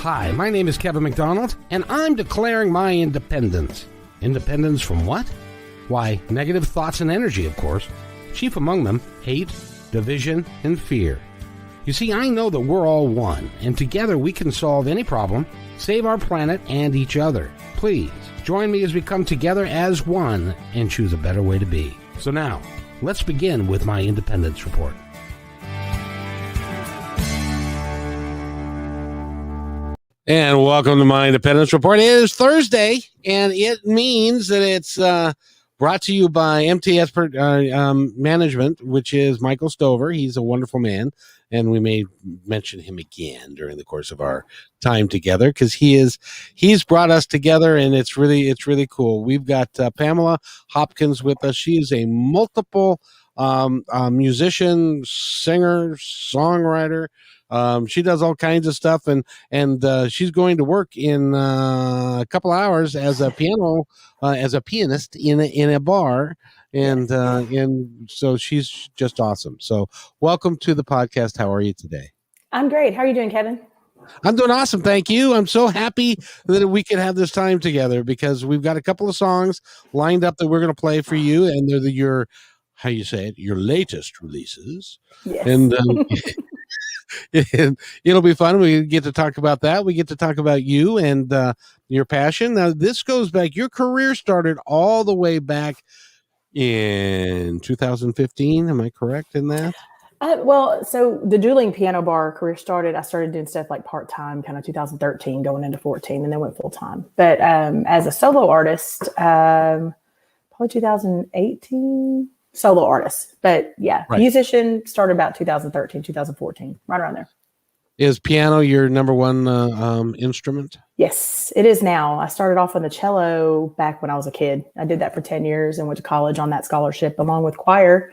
Hi, my name is Kevin McDonald, and I'm declaring my independence. Independence from what? Why, negative thoughts and energy, of course. Chief among them, hate, division, and fear. You see, I know that we're all one, and together we can solve any problem, save our planet and each other. Please, join me as we come together as one and choose a better way to be. So now, let's begin with my independence report. And welcome to my Independence Report. It is Thursday, and it means that it's brought to you by MTS Management, which is Michael Stover. He's a wonderful man, and we may mention him again during the course of our time together because he's brought us together, and it's really cool. We've got Pamela Hopkins with us. She is a multiple musician, singer, songwriter. She does all kinds of stuff, and she's going to work in a couple hours as a pianist in a bar, and so she's just awesome. So welcome to the podcast. How are you today? I'm great. How are you doing, Kevin? I'm doing awesome. Thank you. I'm so happy that we could have this time together because we've got a couple of songs lined up that we're going to play for you, and they're your, how you say it, your latest releases. Yes. And it'll be fun. We get to talk about that. We get to talk about you and your passion. Now, this goes back. Your career started all the way back in 2015. Am I correct in that? So the dueling piano bar career started. I started doing stuff like part-time, kind of 2013, going into 14, and then went full-time. But as a solo artist, probably 2018. Solo artist, but yeah, right. Musician started about 2013, 2014, right around there. Is piano your number one instrument? Yes, it is now. I started off on the cello back when I was a kid. I did that for 10 years and went to college on that scholarship along with choir,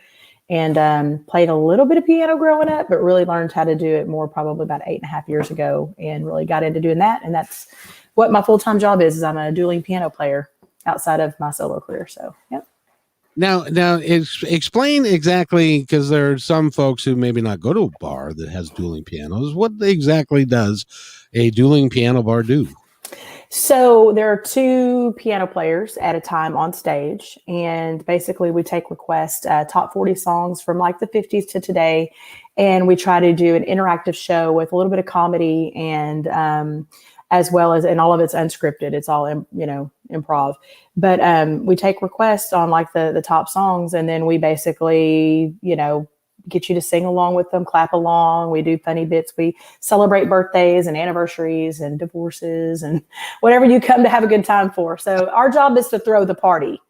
and played a little bit of piano growing up, but really learned how to do it more probably about 8.5 years ago, and really got into doing that. And that's what my full-time job is I'm a dueling piano player outside of my solo career. So, yep. Now, explain exactly, because there are some folks who maybe not go to a bar that has dueling pianos. What exactly does a dueling piano bar do? So there are two piano players at a time on stage, and basically we take requests, top 40 songs from like the 50s to today, and we try to do an interactive show with a little bit of comedy and as well as, and all of it's unscripted. It's all, improv. But we take requests on like the top songs, and then we basically, get you to sing along with them, clap along. We do funny bits. We celebrate birthdays and anniversaries and divorces and whatever you come to have a good time for. So our job is to throw the party.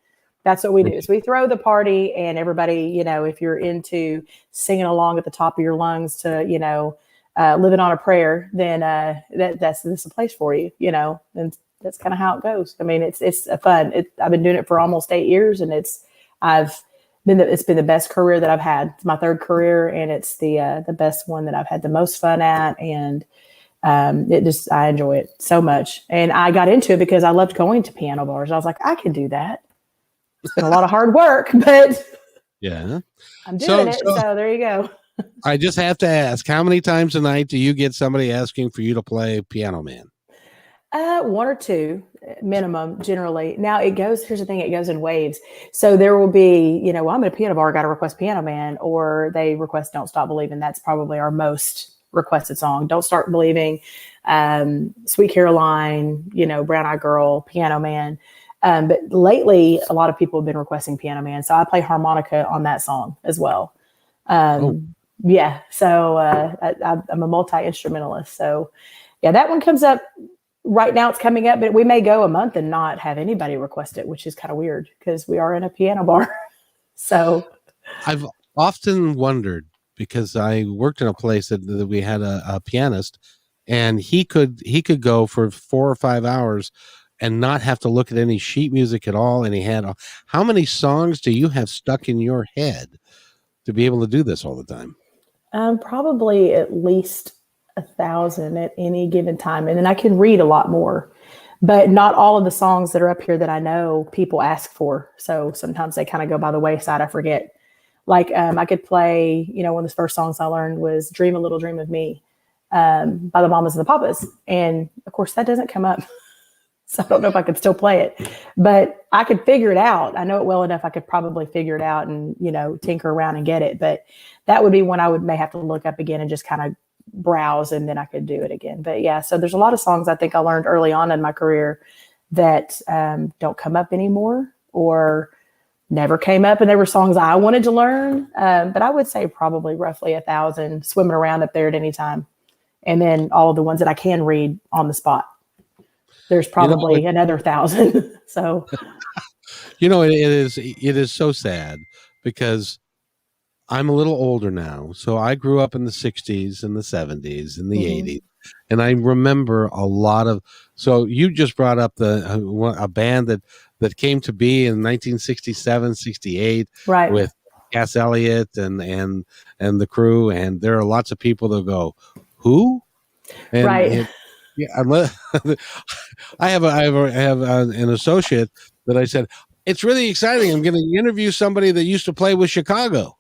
That's what we do, is we throw the party, and everybody, if you're into singing along at the top of your lungs to, living on a prayer, then that's a place for you, and that's kind of how it goes. I mean, it's fun. I've been doing it for almost 8 years, and it's been the best career that I've had. It's my third career, and it's the best one that I've had the most fun at. And I enjoy it so much. And I got into it because I loved going to piano bars. I was like, I can do that. It's been a lot of hard work, but yeah, I'm doing it. So there you go. I just have to ask, how many times a night do you get somebody asking for you to play Piano Man? One or two minimum, generally. Now here's the thing, it goes in waves. So there will be, I'm at a piano bar, got to request Piano Man, or they request Don't Stop Believing. That's probably our most requested song. Don't Start Believing, Sweet Caroline, Brown Eyed Girl, Piano Man. But lately, a lot of people have been requesting Piano Man. So I play harmonica on that song as well. Yeah. So I'm a multi-instrumentalist. So yeah, that one comes up right now. It's coming up, but we may go a month and not have anybody request it, which is kind of weird because we are in a piano bar. So I've often wondered, because I worked in a place that we had a pianist, and he could go for 4 or 5 hours and not have to look at any sheet music at all. And he had, how many songs do you have stuck in your head to be able to do this all the time? Probably at least 1,000 at any given time. And then I can read a lot more, but not all of the songs that are up here that I know people ask for. So sometimes they kind of go by the wayside. I forget. Like I could play, one of the first songs I learned was Dream a Little Dream of Me. by the Mamas and the Papas. And of course that doesn't come up. So I don't know if I could still play it, but I could figure it out. I know it well enough. I could probably figure it out and, tinker around and get it. But that would be one I may have to look up again and just kind of browse, and then I could do it again. But yeah, so there's a lot of songs I think I learned early on in my career that don't come up anymore or never came up. And there were songs I wanted to learn. But I would say probably roughly 1,000 swimming around up there at any time. And then all of the ones that I can read on the spot. There's probably another 1,000. So, it is so sad because I'm a little older now. So I grew up in the 60s and the 70s and the 80s. And I remember a lot of, so you just brought up a band that came to be in 1967, 68 right. with Cass Elliot and the crew. And there are lots of people that go, who? And, right. I have an associate that I said, it's really exciting. I'm going to interview somebody that used to play with Chicago.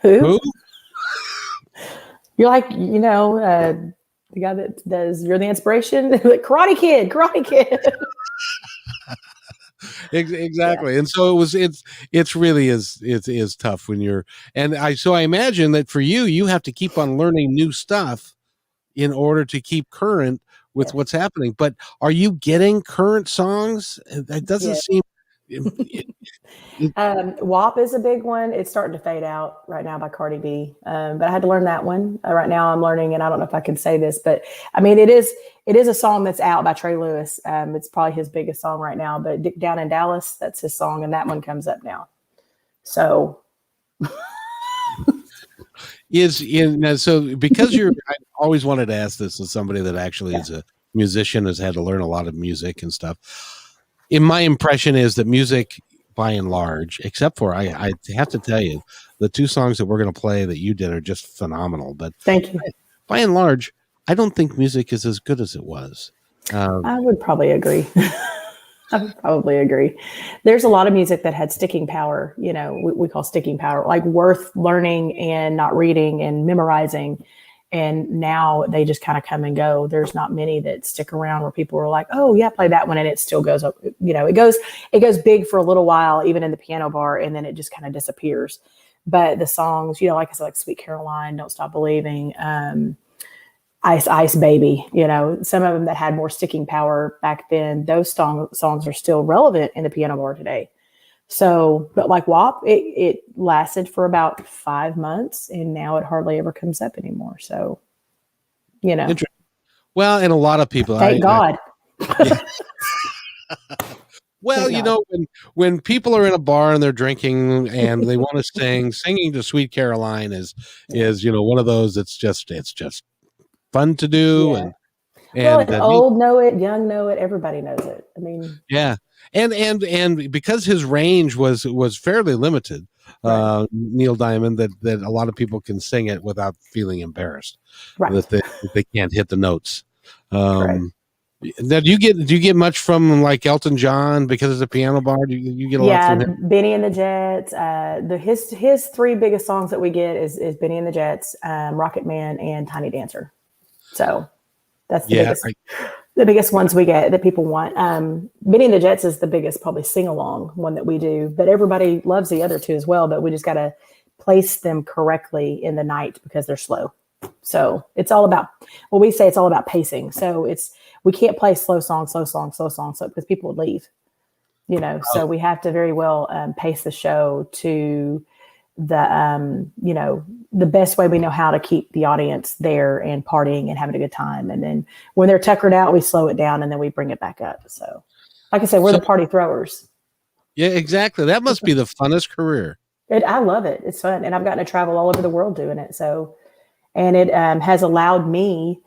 Who? You're like, the guy that does You're the Inspiration, Karate Kid. Exactly. Yeah. And so it's really is tough when you're, so I imagine that for you have to keep on learning new stuff in order to keep current with what's happening. But are you getting current songs? That doesn't seem. WAP is a big one. It's starting to fade out right now by Cardi B. But I had to learn that one. Right now I'm learning, and I don't know if I can say this, but I mean, it is a song that's out by Trey Lewis. It's probably his biggest song right now, but Down in Dallas, that's his song. And that one comes up now. So. So because I always wanted to ask this as somebody that actually is a musician, has had to learn a lot of music and stuff. In my impression is that music, by and large, except for I have to tell you, the two songs that we're going to play that you did are just phenomenal. But thank you. By and large, I don't think music is as good as it was. I would probably agree. There's a lot of music that had sticking power, we call sticking power, like worth learning and not reading and memorizing. And now they just kind of come and go. There's not many that stick around where people are like, oh yeah, play that one. And it still goes up, it goes big for a little while, even in the piano bar. And then it just kind of disappears. But the songs, like I said, like Sweet Caroline, Don't Stop Believing, Ice Baby, some of them that had more sticking power back then, those songs are still relevant in the piano bar today. So, but like WAP, it lasted for about 5 months, and now it hardly ever comes up anymore. So, Well, and a lot of people, thank God. Well, when people are in a bar and they're drinking and they want to singing to Sweet Caroline is one of those. It's just fun to do. Yeah. And old know it, young know it, everybody knows it. I mean, yeah. And because his range was fairly limited, right. Neil Diamond, that a lot of people can sing it without feeling embarrassed, right. that they can't hit the notes. Now, do you get much from like Elton John because it's a piano bar? Do you get a lot from him? Benny and the Jets. His three biggest songs that we get is Benny and the Jets, Rocket Man, and Tiny Dancer. So that's the biggest ones we get that people want. Benny and the Jets is the biggest probably sing-along one that we do, but everybody loves the other two as well, but we just got to place them correctly in the night because they're slow. So it's all about, we say it's all about pacing. So we can't play slow songs, so because people would leave, so we have to very well pace the show to the best way we know how to keep the audience there and partying and having a good time. And then when they're tuckered out, we slow it down and then we bring it back up. So like I said, we're the party throwers. Yeah, exactly. That must be the funnest career. I love it. It's fun. And I've gotten to travel all over the world doing it. So, and it has allowed me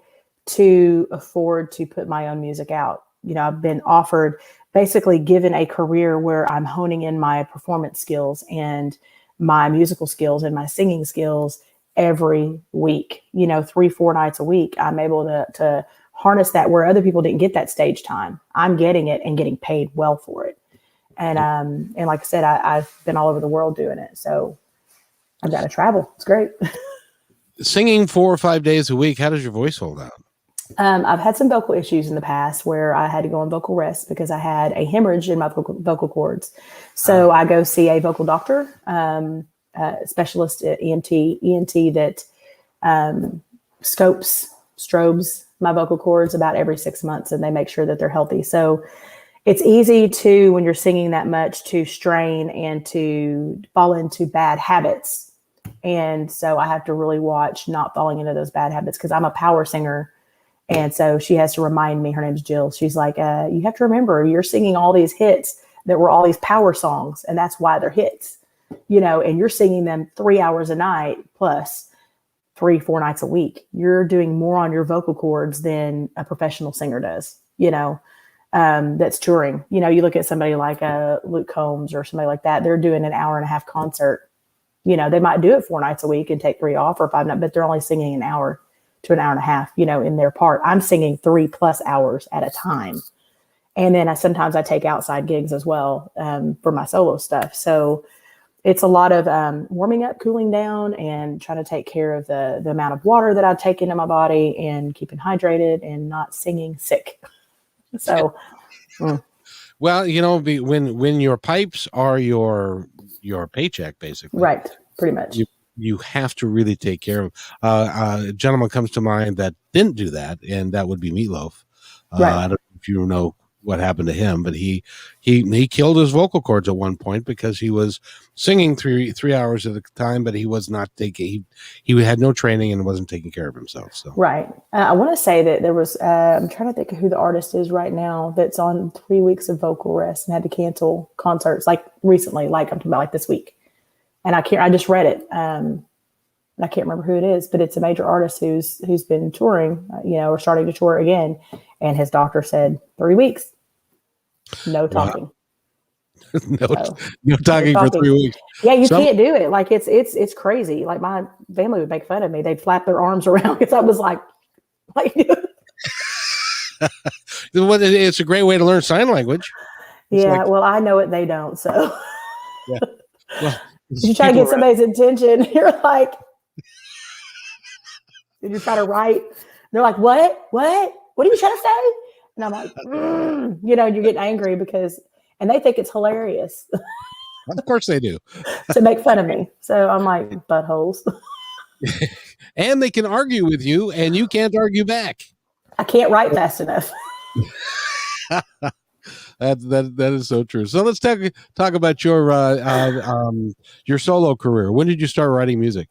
to afford to put my own music out. I've been offered, basically given a career where I'm honing in my performance skills and my musical skills and my singing skills every week, 3-4 nights a week. I'm able to harness that where other people didn't get that stage time. I'm getting it and getting paid well for it. And like I said, I've been all over the world doing it. So I've got to travel. It's great. Singing 4 or 5 days a week, how does your voice hold out? I've had some vocal issues in the past where I had to go on vocal rest because I had a hemorrhage in my vocal cords. So I go see a vocal doctor, specialist at ENT that strobes my vocal cords about every 6 months, and they make sure that they're healthy. So it's easy to, when you're singing that much, to strain and to fall into bad habits. And so I have to really watch not falling into those bad habits because I'm a power singer. And so she has to remind me, her name's Jill. She's like, you have to remember you're singing all these hits that were all these power songs. And that's why they're hits, and you're singing them 3 hours a night plus 3-4 nights a week. You're doing more on your vocal cords than a professional singer does, that's touring. You look at somebody like Luke Combs or somebody like that. They're doing an 1.5-hour concert. They might do it 4 nights a week and take 3 off or 5 nights, but they're only singing an hour to an 1.5 hours, in their part. I'm singing 3+ hours at a time. And then sometimes I take outside gigs as well for my solo stuff. So it's a lot of warming up, cooling down, and trying to take care of the amount of water that I take into my body and keeping hydrated and not singing sick. So, well, when your pipes are your paycheck, basically, right, pretty much. You have to really take care of. A gentleman comes to mind that didn't do that, and that would be Meatloaf. Right. I don't know if you know what happened to him, but he killed his vocal cords at one point because he was singing 3 hours at a time, but he was not taking. He had no training and wasn't taking care of himself. So right. I want to say that there was. I'm trying to think of who the artist is right now that's on 3 weeks of vocal rest and had to cancel concerts like recently, like I'm talking about like this week. And I just read it. And I can't remember who it is, but it's a major artist who's been touring, or starting to tour again. And his doctor said 3 weeks, no talking. Wow. no talking for 3 weeks. Yeah, you can't do it. Like it's crazy. Like my family would make fun of me. They'd flap their arms around because I was like. It's a great way to learn sign language. Yeah, well, I know it. They don't. So. Yeah. Well, you try to get somebody's attention. You're like, did you try to write? And they're like, what are you trying to say? And I'm like, you get angry and they think it's hilarious. Of course they do. To make fun of me. So I'm like, buttholes. And they can argue with you and you can't argue back. I can't write fast enough. That is so true. So let's talk about your solo career. When did you start writing music?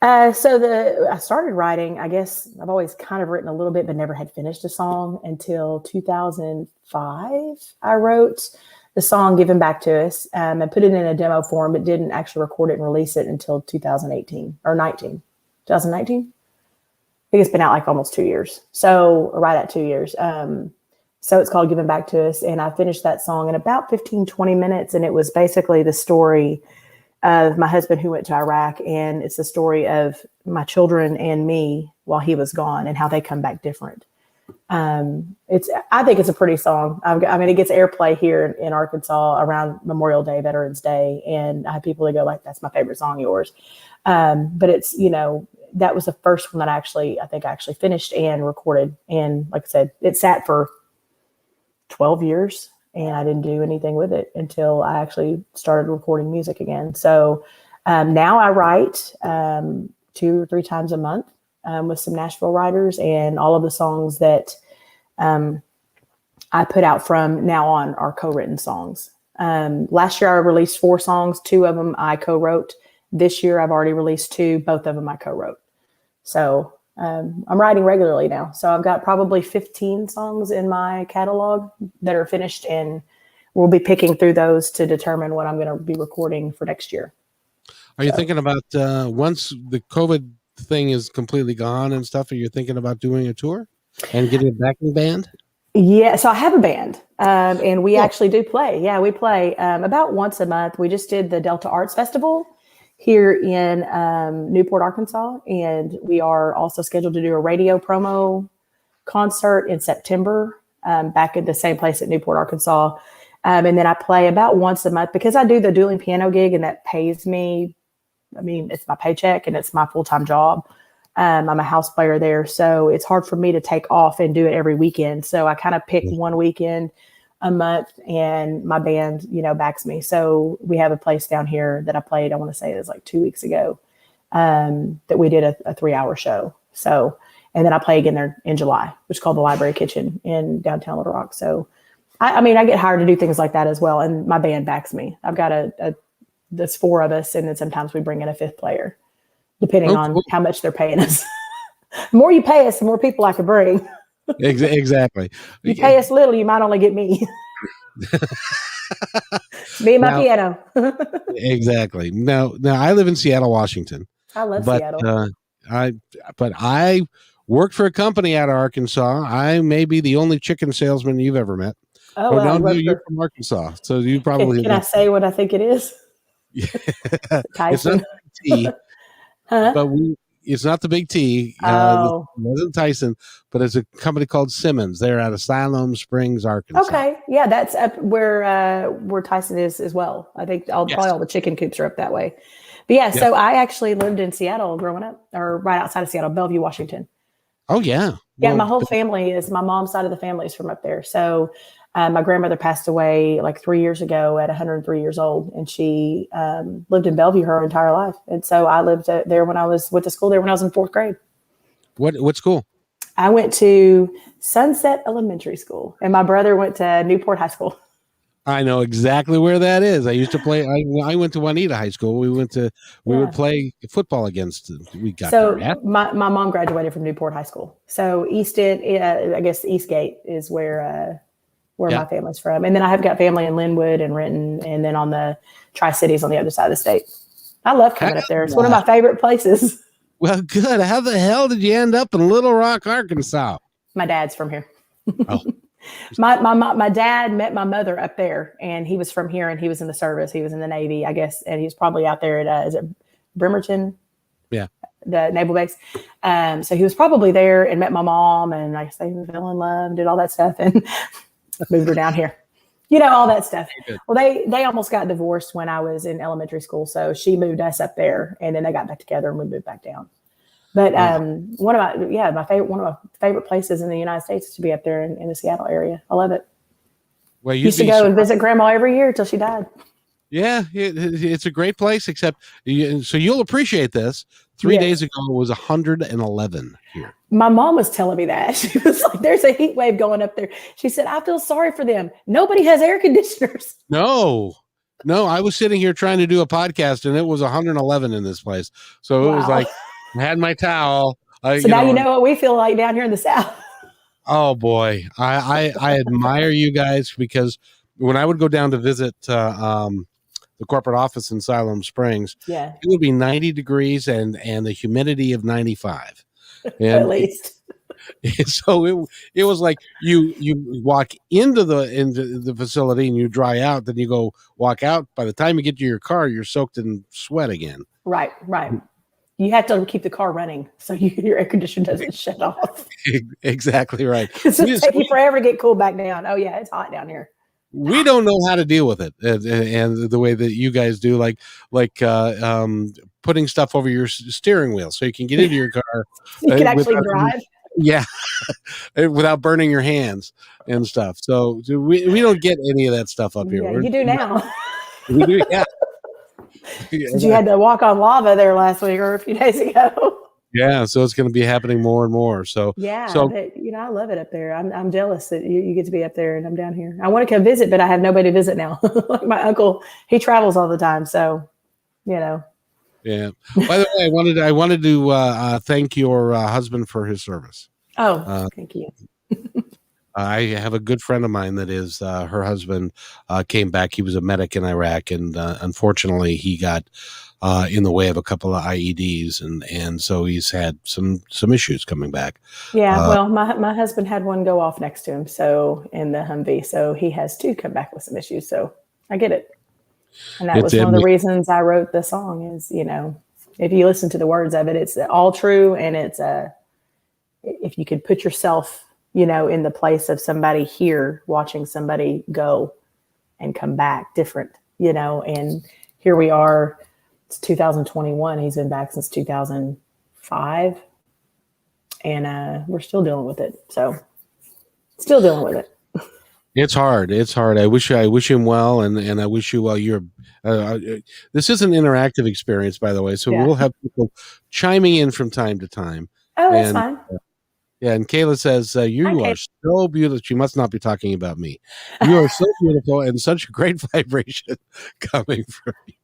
I started writing, I guess I've always kind of written a little bit, but never had finished a song until 2005. I wrote the song Given Back to Us and put it in a demo form, but didn't actually record it and release it until 2018 or 2019. I think it's been out like almost 2 years. So right at 2 years. So it's called Giving Back to Us. And I finished that song in about 15-20 minutes. And it was basically the story of my husband who went to Iraq. And it's the story of my children and me while he was gone and how they come back different. I think it's a pretty song. It gets airplay here in Arkansas around Memorial Day, Veterans Day. And I have people that go like, that's my favorite song, yours. But it's, that was the first one that I think I actually finished and recorded. And like I said, it sat for 12 years and I didn't do anything with it until I actually started recording music again. So now I write 2 or 3 times a month with some Nashville writers, and all of the songs that I put out from now on are co-written songs. Last year I released 4 songs. 2 of them I co-wrote. This year I've already released 2. Both of them I co-wrote. So I'm writing regularly now. So I've got probably 15 songs in my catalog that are finished, and we'll be picking through those to determine what I'm going to be recording for next year. Are you thinking about once the COVID thing is completely gone and stuff, are you thinking about doing a tour and getting a backing band? Yeah, so I have a band, and we actually do play. Yeah, we play about once a month. We just did the Delta Arts Festival here in Newport, Arkansas, and we are also scheduled to do a radio promo concert in September back at the same place at Newport, Arkansas. And then I play about once a month because I do the dueling piano gig, and that pays me. It's my paycheck and it's my full-time job. I'm a house player there, so it's hard for me to take off and do it every weekend. So I kind of pick one weekend a month, and my band, backs me. So we have a place down here that I played, I want to say it was like 2 weeks ago, that we did a 3-hour show. So, and then I play again there in July, which is called the Library Kitchen in downtown Little Rock. So, I get hired to do things like that as well. And my band backs me. I've got there's 4 of us, and then sometimes we bring in a 5th player, depending on how much they're paying us. The more you pay us, the more people I can bring. Exactly. You pay us little, you might only get me. Me and my piano. Exactly. Now I live in Seattle, Washington. I love Seattle. I worked for a company out of Arkansas. I may be the only chicken salesman you've ever met. Oh, well, no, you're from Arkansas, so you probably can I say what I think it is? It's not tea, but it's not the big T. Oh. It wasn't Tyson, but it's a company called Simmons. They're out of Siloam Springs, Arkansas. Okay. Yeah, that's up where Tyson is as well. I think probably all the chicken coops are up that way. But yeah, so I actually lived in Seattle growing up, or right outside of Seattle, Bellevue, Washington. Oh, yeah. Yeah, my whole family my mom's side of the family is from up there. So my grandmother passed away like 3 years ago at 103 years old, and she lived in Bellevue her entire life. And so I lived there went to school there when I was in 4th grade. What school? I went to Sunset Elementary School, and my brother went to Newport High School. I know exactly where that is. I used to play. I went to Juanita High School. We would play football against. My mom graduated from Newport High School. So Easton, I guess Eastgate is where my family's from, and then I have got family in Linwood and Renton, and then on the Tri-Cities on the other side of the state. I love coming up there. It's one of my favorite places. Well, good. How the hell did you end up in Little Rock, Arkansas? My dad's from here. Oh. My dad met my mother up there, and he was from here, and he was in the service. He was in the Navy, I guess, and he's probably out there at is it Bremerton? Yeah, the naval base. So he was probably there and met my mom, and I guess they fell in love, did all that stuff, and moved her down here. All that stuff. Well, they almost got divorced when I was in elementary school, so she moved us up there, and then they got back together, and we moved back down. But one of my favorite places in the United States is to be up there in the Seattle area. I love it. Well, you used to go and visit Grandma every year till she died. Yeah, it's a great place. Except, so you'll appreciate this. 3 days ago it was 111 here. My mom was telling me that. She was like, "There's a heat wave going up there." She said, "I feel sorry for them. Nobody has air conditioners." No. I was sitting here trying to do a podcast, and it was 111 in this place. So it was like. I had my towel. So now you know what we feel like down here in the South. Oh boy, I admire you guys, because when I would go down to visit the corporate office in Siloam Springs, it would be 90 degrees and the humidity of 95. And at least. So it was like you walk into the facility and you dry out, then you go walk out. By the time you get to your car, you're soaked in sweat again. Right. You have to keep the car running so your air conditioner doesn't shut off. Exactly right. It's going to take you forever to get cooled back down. Oh yeah, it's hot down here. We don't know how to deal with it, and the way that you guys do, like putting stuff over your steering wheel so you can get into your car. You can actually drive. Yeah, without burning your hands and stuff. So we don't get any of that stuff up here. Yeah, you do now. We do, yeah. You had to walk on lava there last week or a few days ago. Yeah, so it's going to be happening more and more. So I love it up there. I'm jealous that you get to be up there and I'm down here. I want to come visit, but I have nobody to visit now. Like my uncle, he travels all the time, so Yeah. By the way, I wanted to thank your husband for his service. Oh, thank you. I have a good friend of mine that is her husband came back. He was a medic in Iraq, and unfortunately, he got in the way of a couple of IEDs, and so he's had some issues coming back. Yeah, well, my husband had one go off next to him, so in the Humvee, so he has two come back with some issues. So I get it, and that was one of the reasons I wrote the song. Is if you listen to the words of it, it's all true, and it's if you could put yourself in the place of somebody here watching somebody go and come back different, and here we are, it's 2021. He's been back since 2005. and we're still dealing with it. So still dealing with it. It's hard. It's hard. I wish him well, and I wish you well. This is an interactive experience, by the way, so Yeah. we'll have people chiming in from time to time. Oh, that's And fine. yeah, and Kayla says you Hi, are so beautiful. She must not be talking about me. You are so beautiful and such a great vibration coming from you.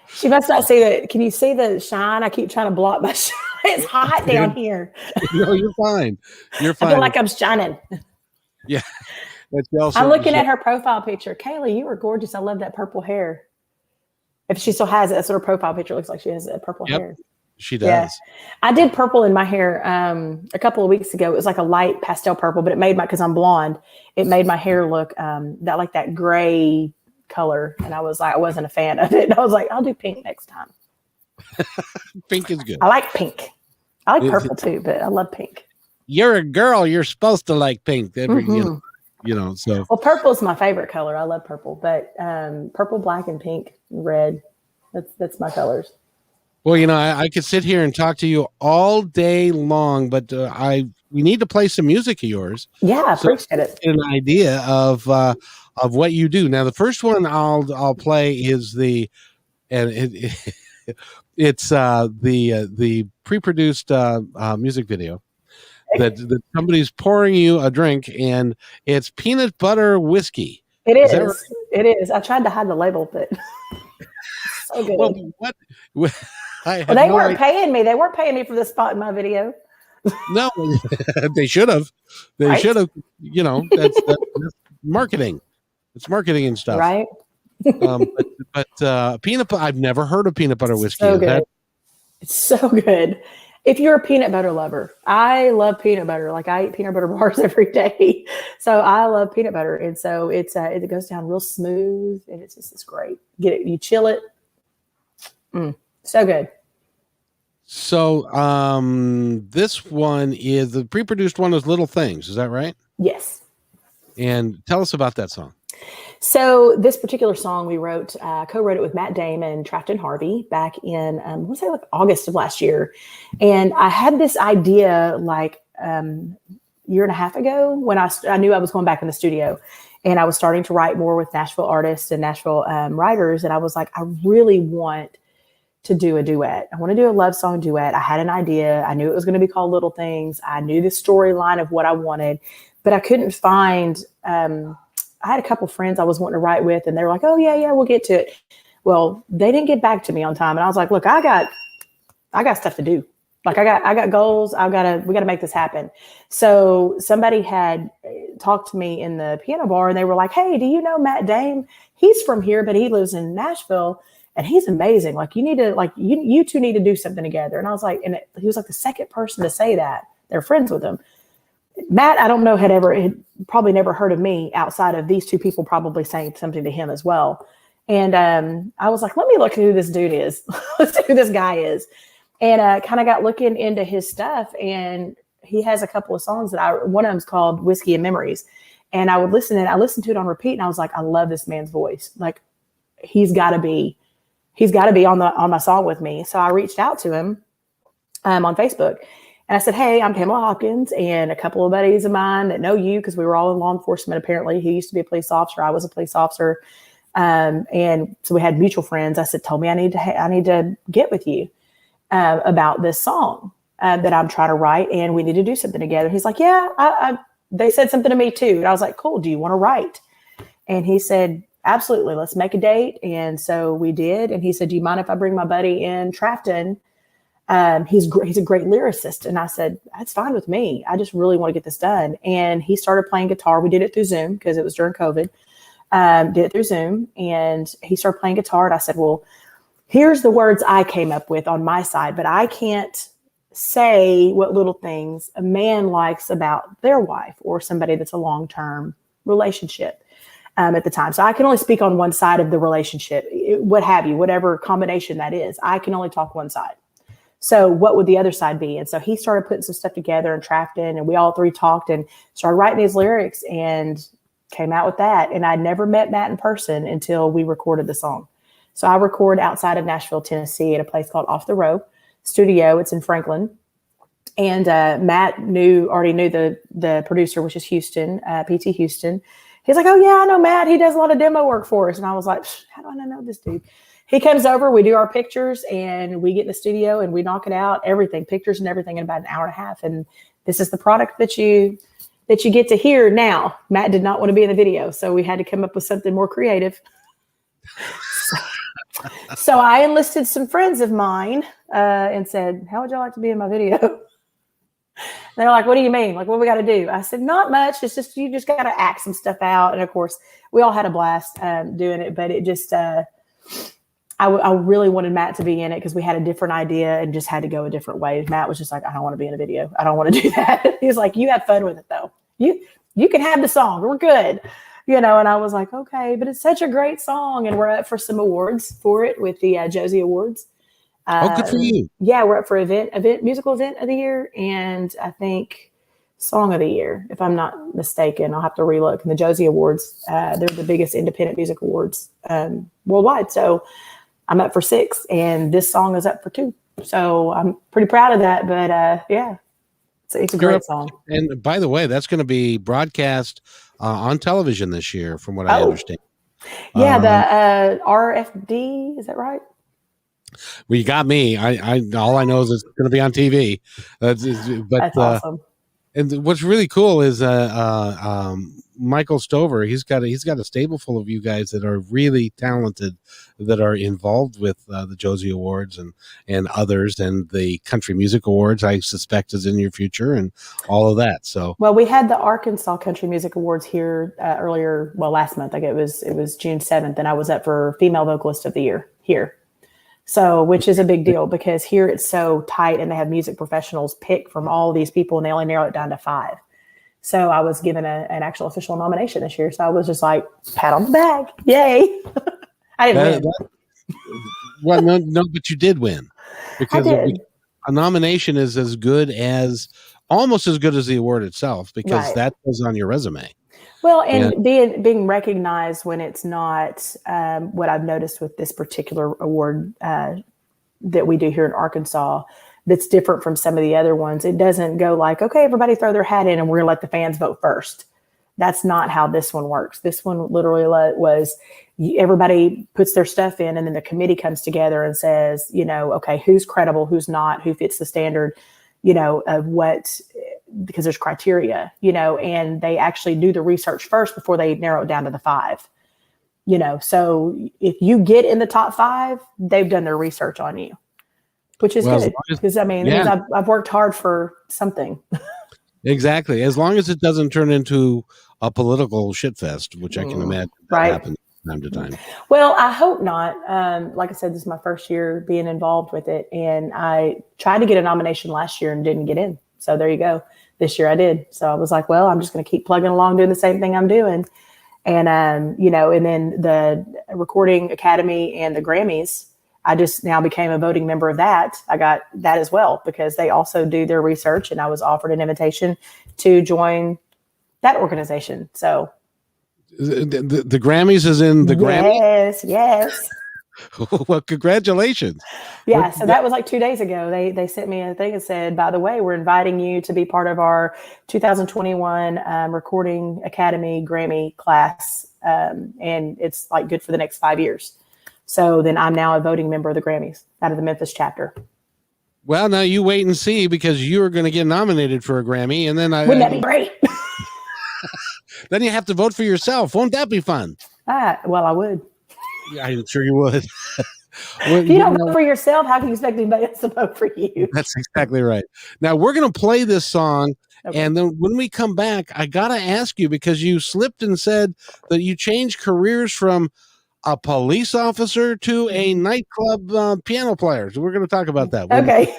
She must not see that. Can you see the shine? I keep trying to block my shine. It's hot down here. No, you're fine. You're fine. I feel like I'm shining. Yeah. Also, I'm looking at her profile picture. Kayla, you are gorgeous. I love that purple hair. If she still has it, that's what her profile picture looks like. She has that purple hair. She does. Yeah. I did purple in my hair a couple of weeks ago. It was like a light pastel purple, but it made because I'm blonde, it made my hair look that gray color. And I wasn't a fan of it. I was like, I'll do pink next time. Pink is good. I like pink. I like purple too, but I love pink. You're a girl. You're supposed to like pink. So. Well, purple is my favorite color. I love purple, but purple, black, and pink, red. That's my colors. Well, I could sit here and talk to you all day long, but we need to play some music of yours. Yeah, I appreciate it. An idea of what you do. Now, the first one I'll play is it's the pre-produced music video that somebody's pouring you a drink, and it's peanut butter whiskey. It is. Right? It is. I tried to hide the label, but so good. Well, they weren't paying me. They weren't paying me for this spot in my video. No, they should have. They should have. That's marketing. It's marketing and stuff, right? But peanut butter. I've never heard of peanut butter whiskey. So good. It's so good. If you're a peanut butter lover, I love peanut butter. Like I eat peanut butter bars every day, so I love peanut butter, and so it goes down real smooth, and it's great. Get it, you chill it. So good. So this one is the pre-produced one is Little Things. Is that right? Yes. And tell us about that song. So this particular song we wrote, co-wrote it with Matt Damon and Trafton Harvey back in, August of last year. And I had this idea year and a half ago when I knew I was going back in the studio, and I was starting to write more with Nashville artists and Nashville writers. And I was like, I really want to do a duet. I want to do a love song duet. I had an idea. I knew it was going to be called Little Things. I knew the storyline of what I wanted, but I couldn't find, I had a couple friends I was wanting to write with, and they were like, oh yeah, we'll get to it. Well, they didn't get back to me on time. And I was like, look, I got stuff to do. Like I got goals. We got to make this happen. So somebody had talked to me in the piano bar, and they were like, hey, do you know Matt Dame? He's from here, but he lives in Nashville, and he's amazing. Like you need to, you two need to do something together. And I was like, he was like the second person to say that. They're friends with him. Matt, I don't know, had probably never heard of me outside of these two people probably saying something to him as well. And I was like, let me look at who this dude is. Let's see who this guy is. And kind of got looking into his stuff. And he has a couple of songs one of them's called Whiskey and Memories. And I listened to it on repeat. And I was like, I love this man's voice. Like he's got to be on my song with me. So I reached out to him on Facebook. And I said, hey, I'm Pamela Hopkins, and a couple of buddies of mine that know you, because we were all in law enforcement, apparently. He used to be a police officer. I was a police officer. And so we had mutual friends. I said, told me I need to get with you about this song that I'm trying to write, and we need to do something together. He's like, yeah, they said something to me too. And I was like, cool, do you want to write? And he said, absolutely, let's make a date. And so we did. And he said, do you mind if I bring my buddy in Trafton? He's a great lyricist. And I said, that's fine with me. I just really want to get this done. And he started playing guitar. We did it through Zoom because it was during COVID. Did it through Zoom, and he started playing guitar. And I said, well, here's the words I came up with on my side, but I can't say what little things a man likes about their wife or somebody that's a long-term relationship at the time. So I can only speak on one side of the relationship, what have you, whatever combination that is. I can only talk one side. So what would the other side be? And so he started putting some stuff together and Trafton, and we all three talked and started writing these lyrics and came out with that. And I'd never met Matt in person until we recorded the song. So I record outside of Nashville, Tennessee at a place called Off the Row Studio. It's in Franklin. And Matt already knew the producer, which is Houston, PT Houston. He's like, oh yeah, I know Matt. He does a lot of demo work for us. And I was like, how do I not know this dude? He comes over, we do our pictures, and we get in the studio and we knock it out, everything, pictures and everything, in about an hour and a half. And this is the product that you get to hear now. Matt did not want to be in the video, so we had to come up with something more creative. So I enlisted some friends of mine and said, how would y'all like to be in my video? They're like, what do you mean? Like, what we got to do? I said, not much. It's just, you just got to act some stuff out. And of course, we all had a blast doing it, but it just, I really wanted Matt to be in it because we had a different idea and just had to go a different way. Matt was just like, I don't want to be in a video. I don't want to do that. He was like, you have fun with it though. You can have the song. We're good. And I was like, okay, but it's such a great song. And we're up for some awards for it with the Josie Awards. Good for you. Yeah, we're up for musical event of the year, and I think song of the year, if I'm not mistaken. I'll have to relook. And the Josie Awards, they're the biggest independent music awards worldwide. So I'm up for 6, and this song is up for 2. So I'm pretty proud of that. But yeah, it's a great song. And by the way, that's going to be broadcast on television this year, from what I understand. Yeah, the RFD, is that right? Well, you got me. I all I know is it's going to be on TV. That's awesome. And what's really cool is Michael Stover. He's got a stable full of you guys that are really talented, that are involved with the Josie Awards and others, and the Country Music Awards, I suspect, is in your future, and all of that. So, well, we had the Arkansas Country Music Awards here earlier. Well, last month, like it was June 7th, and I was up for Female Vocalist of the Year here. So, which is a big deal because here it's so tight, and they have music professionals pick from all these people, and they only narrow it down to 5. So I was given an actual official nomination this year. So I was just like, pat on the back. Yay. I didn't win. Well, no, but you did win. Because a nomination is almost as good as the award itself, because that goes on your resume. Well, and being recognized when it's not what I've noticed with this particular award that we do here in Arkansas, that's different from some of the other ones. It doesn't go like, okay, everybody throw their hat in and we're going to let the fans vote first. That's not how this one works. This one literally was everybody puts their stuff in, and then the committee comes together and says, okay, who's credible, who's not, who fits the standard, of what, because there's criteria, and they actually do the research first before they narrow it down to the 5, so if you get in the top 5, they've done their research on you, which is good, because it means I've worked hard for something. Exactly. As long as it doesn't turn into a political shitfest, which I can imagine happens from time to time. Well, I hope not. Like I said, this is my first year being involved with it, and I tried to get a nomination last year and didn't get in. So there you go. This year I did. So I was like, well, I'm just going to keep plugging along doing the same thing I'm doing. And, and then the Recording Academy and the Grammys, I just now became a voting member of that. I got that as well, because they also do their research, and I was offered an invitation to join that organization. So the Grammys is in the Grammys? Yes. Well, congratulations. Yeah, so that was like 2 days ago. They sent me a thing and said, by the way, we're inviting you to be part of our 2021 Recording Academy Grammy class. And it's like good for the next 5 years. So then I'm now a voting member of the Grammys out of the Memphis chapter. Well, now you wait and see, because you are going to get nominated for a Grammy, and then wouldn't that be great? Then you have to vote for yourself. Won't that be fun? Well, I would. Yeah, I'm sure you would. If you don't vote for yourself, how can you expect anybody else to vote for you? That's exactly right. Now we're going to play this song. Okay. And then when we come back, I got to ask you, because you slipped and said that you changed careers from a police officer to a nightclub piano player. So we're going to talk about that. Okay.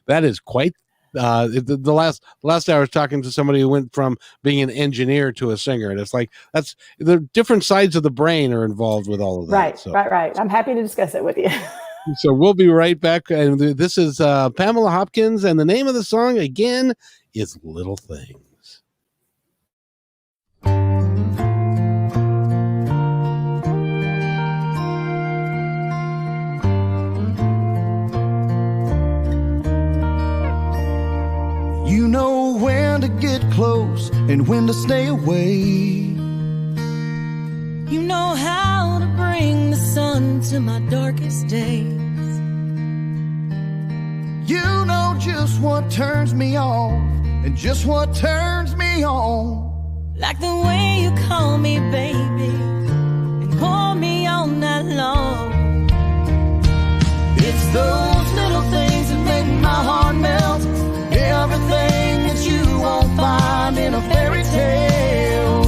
that is quite the last hour I was talking to somebody who went from being an engineer to a singer, and it's like that's the different sides of the brain are involved with all of that. Right. I'm happy to discuss it with you. So we'll be right back, and this is Pamela Hopkins, and the name of the song again is Little Things. You know when to get close and when to stay away. You know how to bring the sun to my darkest days. You know just what turns me off and just what turns me on. Like the way you call me baby and hold me all night long. It's those little things that make my heart melt. Everything that you won't find in a fairy tale.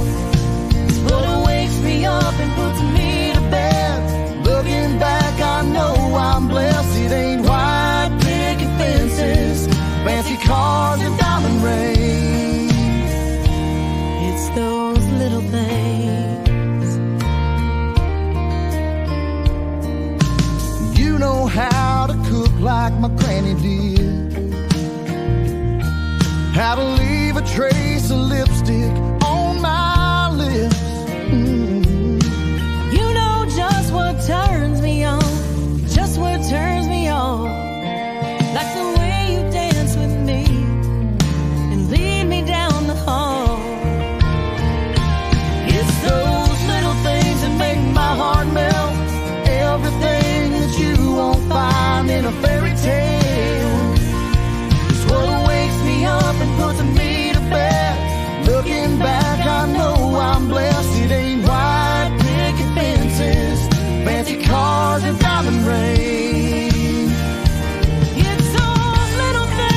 It's what wakes me up and puts me to bed. Looking back, I know I'm blessed. It ain't white picket fences, fancy cars and diamond rings. It's those little things. You know how to cook like my granny did. How to leave a trace of lipstick on my lips. You know just what turns me on, just what turns me on. Like the way you dance with me and lead me down the hall. It's those little things that make my heart melt. Everything that you won't find in a fairy tale. It's what wakes me up and puts me to bed. Looking back, I know I'm blessed. It ain't white picket fences, fancy cars and diamond rings. It's those little things.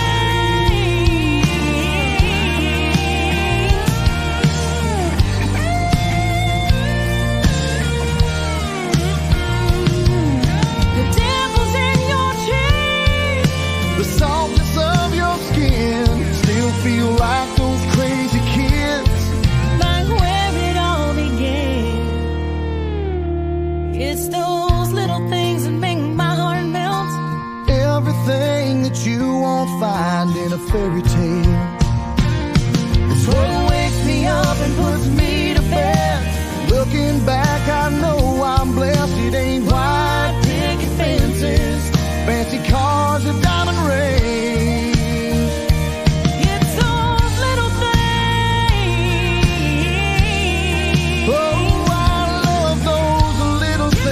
The dimples in your cheek, The softness of your skin still feel like those crazy kids. like where it all began. It's those little things that make my heart melt. Everything that you won't find in a fairy tale. It's what wakes me up and puts me to bed. Looking back, I know I'm blessed. It ain't white picket fences, fancy cars and diamond rings. It's those little things. Oh, I love those little things.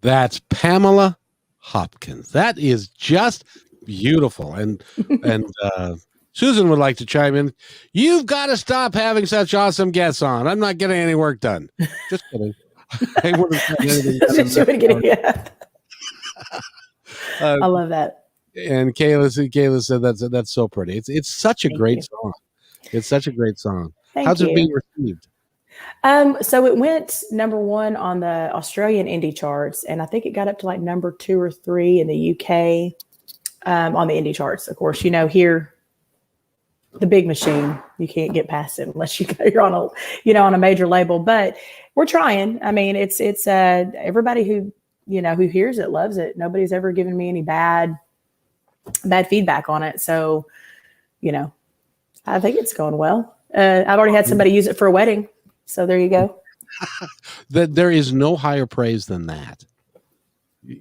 That's Pamela Hopkins. That is just beautiful. And Susan would like to chime in. You've got to stop having such awesome guests on. I'm not getting any work done. Just kidding. I wouldn't have done anything done. She would get it, yeah. Uh, I love that. and Kayla said that's so pretty. It's such a Thank great you. song. It's such a great song. Thank How's you. it being received? So it went number 1 on the Australian indie charts, and I think it got up to like number 2 or 3 in the UK on the indie charts. Of course, you know, here the big machine, you can't get past it unless you're on a major label. But we're trying. I mean, it's everybody who hears it loves it. Nobody's ever given me any bad feedback on it. So, I think it's going well. I've already had somebody use it for a wedding. So there you go. There is no higher praise than that. They're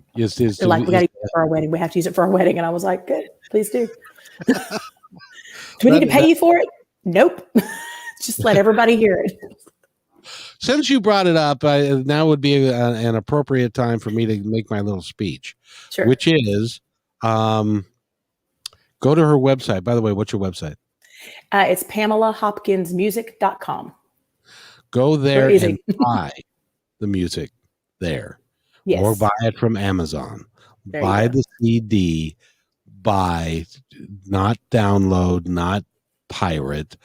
like, we got to use it for our wedding. We have to use it for our wedding. And I was like, good, please do. Do we need to pay you for it? Nope. Just let everybody hear it. Since you brought it up, now would be an appropriate time for me to make my little speech, Sure. which is go to her website. By the way, what's your website? It's PamelaHopkinsMusic.com. Go there Very easy. and buy the music there. Yes. Or buy it from Amazon. There you Buy go. the CD. Buy, not download, not pirate.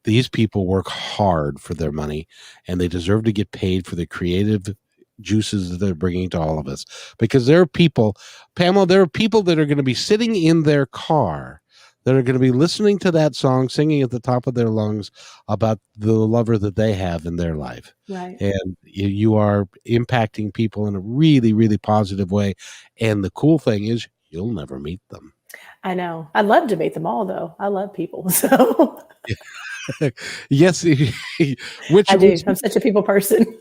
These people work hard for their money, and they deserve to get paid for the creative juices that they're bringing to all of us. Because there are people, Pamela, there are people that are going to be sitting in their car that are going to be listening to that song, singing at the top of their lungs about the lover that they have in their life. Right. And you are impacting people in a really, really positive way. And the cool thing is you'll never meet them. I know. I'd love to meet them all, though. I love people. So Yes, which I do. which, I'm such a people person.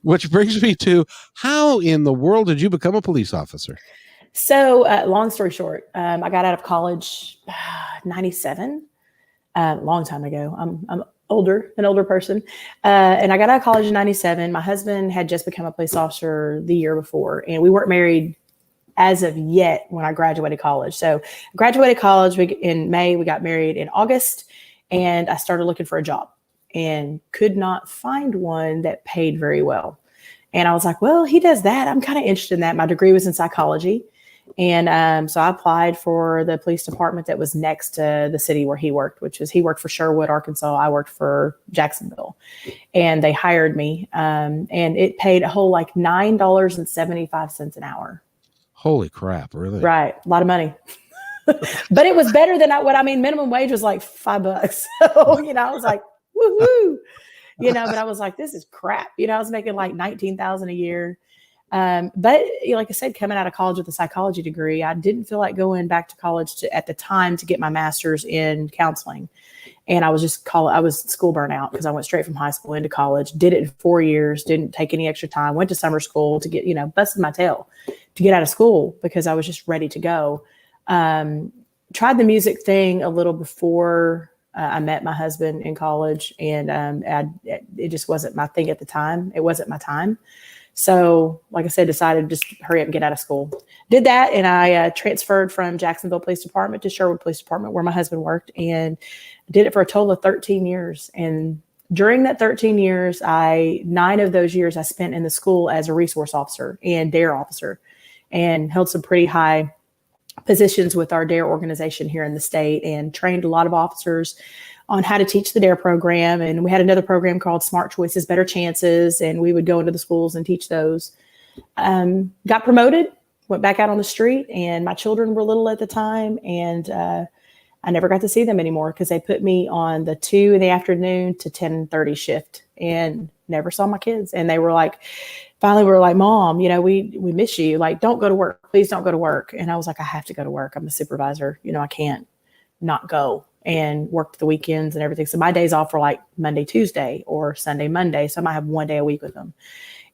which brings me to how in the world did you become a police officer? So, long story short, I got out of college 97, long time ago. I'm an older person. And I got out of college in 97. My husband had just become a police officer the year before, and we weren't married as of yet when I graduated college. So I graduated college in May, we got married in August, and I started looking for a job and could not find one that paid very well. And I was like, well, he does that. I'm kind of interested in that. My degree was in psychology. And so I applied for the police department that was next to the city where he worked, he worked for Sherwood, Arkansas. I worked for Jacksonville, and they hired me. And it paid a whole like $9.75 an hour. Holy crap! Really? Right. A lot of money. But it was better than minimum wage was like $5. So, I was like, woohoo, but I was like, this is crap. I was making like 19,000 a year. But like I said, coming out of college with a psychology degree, I didn't feel like going back to college at the time to get my master's in counseling. And I was school burnout because I went straight from high school into college, did it in 4 years, didn't take any extra time, went to summer school to get, busted my tail to get out of school because I was just ready to go. Tried the music thing a little before I met my husband in college, and it just wasn't my thing at the time. It wasn't my time. So, like I said, decided to just hurry up and get out of school. Did that, and I transferred from Jacksonville Police Department to Sherwood Police Department, where my husband worked, and did it for a total of 13 years. And during that 13 years, 9 of those years I spent in the school as a resource officer and DARE officer, and held some pretty high positions with our DARE organization here in the state, and trained a lot of officers on how to teach the DARE program. And we had another program called Smart Choices, Better Chances, and we would go into the schools and teach those. Got promoted, went back out on the street, and my children were little at the time, and I never got to see them anymore because they put me on the 2 in the afternoon to 10:30 shift and never saw my kids. And they were like, finally we were like, Mom, we miss you. Like, don't go to work. Please don't go to work. And I was like, I have to go to work. I'm a supervisor. I can't not go, and worked the weekends and everything. So my days off were like Monday, Tuesday, or Sunday, Monday. So I might have one day a week with them.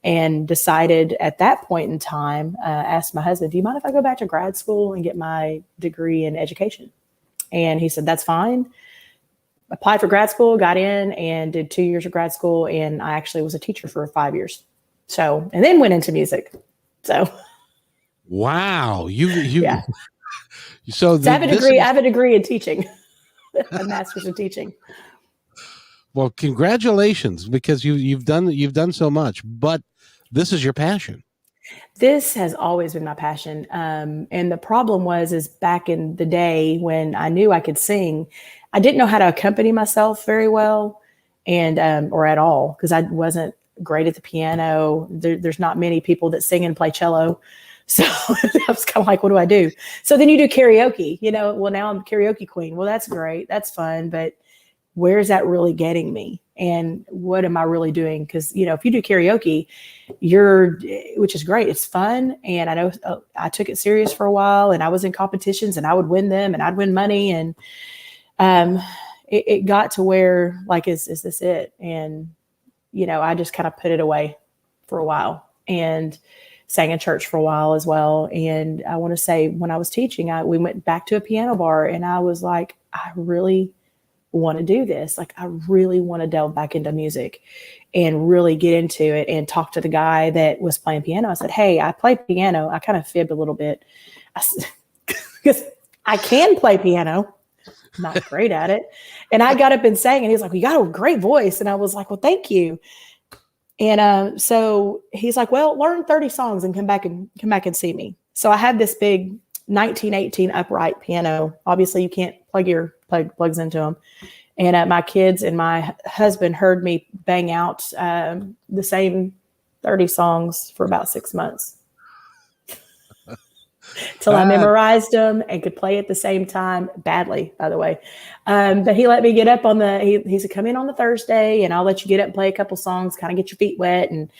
And decided at that point in time, asked my husband, do you mind if I go back to grad school and get my degree in education? And he said, that's fine. Applied for grad school, got in, and did 2 years of grad school. And I actually was a teacher for 5 years. So, and then went into music. So. Wow. Yeah. So I have a degree. I have a degree in teaching, a master's in teaching. Well, congratulations, because you've done so much, but this is your passion. This has always been my passion. And the problem is back in the day when I knew I could sing, I didn't know how to accompany myself very well, and or at all, because I wasn't great at the piano. There's not many people that sing and play cello. So I was kind of like, what do I do? So then you do karaoke, well, now I'm karaoke queen. Well, that's great. That's fun. But where's that really getting me? And what am I really doing? Because, if you do karaoke, which is great. It's fun. And I know I took it serious for a while, and I was in competitions, and I would win them, and I'd win money. And it got to where, like, is this it? And, I just kind of put it away for a while, and sang in church for a while as well. And I want to say, when I was teaching, we went back to a piano bar, and I was like, I really want to do this. Like, I really want to delve back into music and really get into it, and talk to the guy that was playing piano. I said, hey, I play piano. I kind of fibbed a little bit because I can play piano, not great at it. And I got up and sang, and he was like, well, you got a great voice. And I was like, well, thank you. And so he's like, well, learn 30 songs and come back and see me. So I had this big 1918 upright piano. Obviously you can't plug your plugs into them. And my kids and my husband heard me bang out the same 30 songs for about 6 months till I memorized them and could play at the same time, badly, by the way. But he let me get up he said, come in on the Thursday, and I'll let you get up and play a couple songs, kind of get your feet wet, and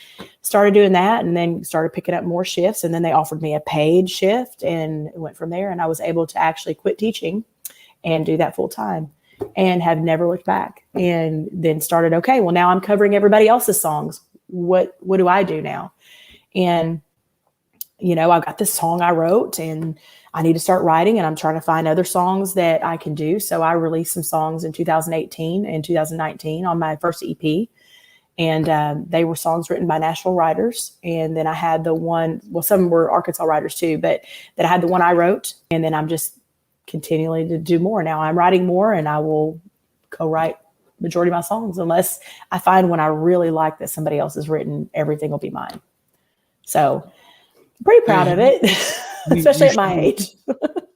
started doing that, and then started picking up more shifts. And then they offered me a paid shift, and it went from there. And I was able to actually quit teaching and do that full time. and have never looked back. And then started, okay, well, now I'm covering everybody else's songs. What do I do now? And, I've got this song I wrote and I need to start writing, and I'm trying to find other songs that I can do. So I released some songs in 2018 and 2019 on my first EP. And they were songs written by Nashville writers. And then I had the one, well, some were Arkansas writers too, but that I had the one I wrote. And then I'm just continually to do more. Now I'm writing more, and I will co-write majority of my songs unless I find one I really like that somebody else has written. Everything will be mine. So I'm pretty proud of it, especially at my age.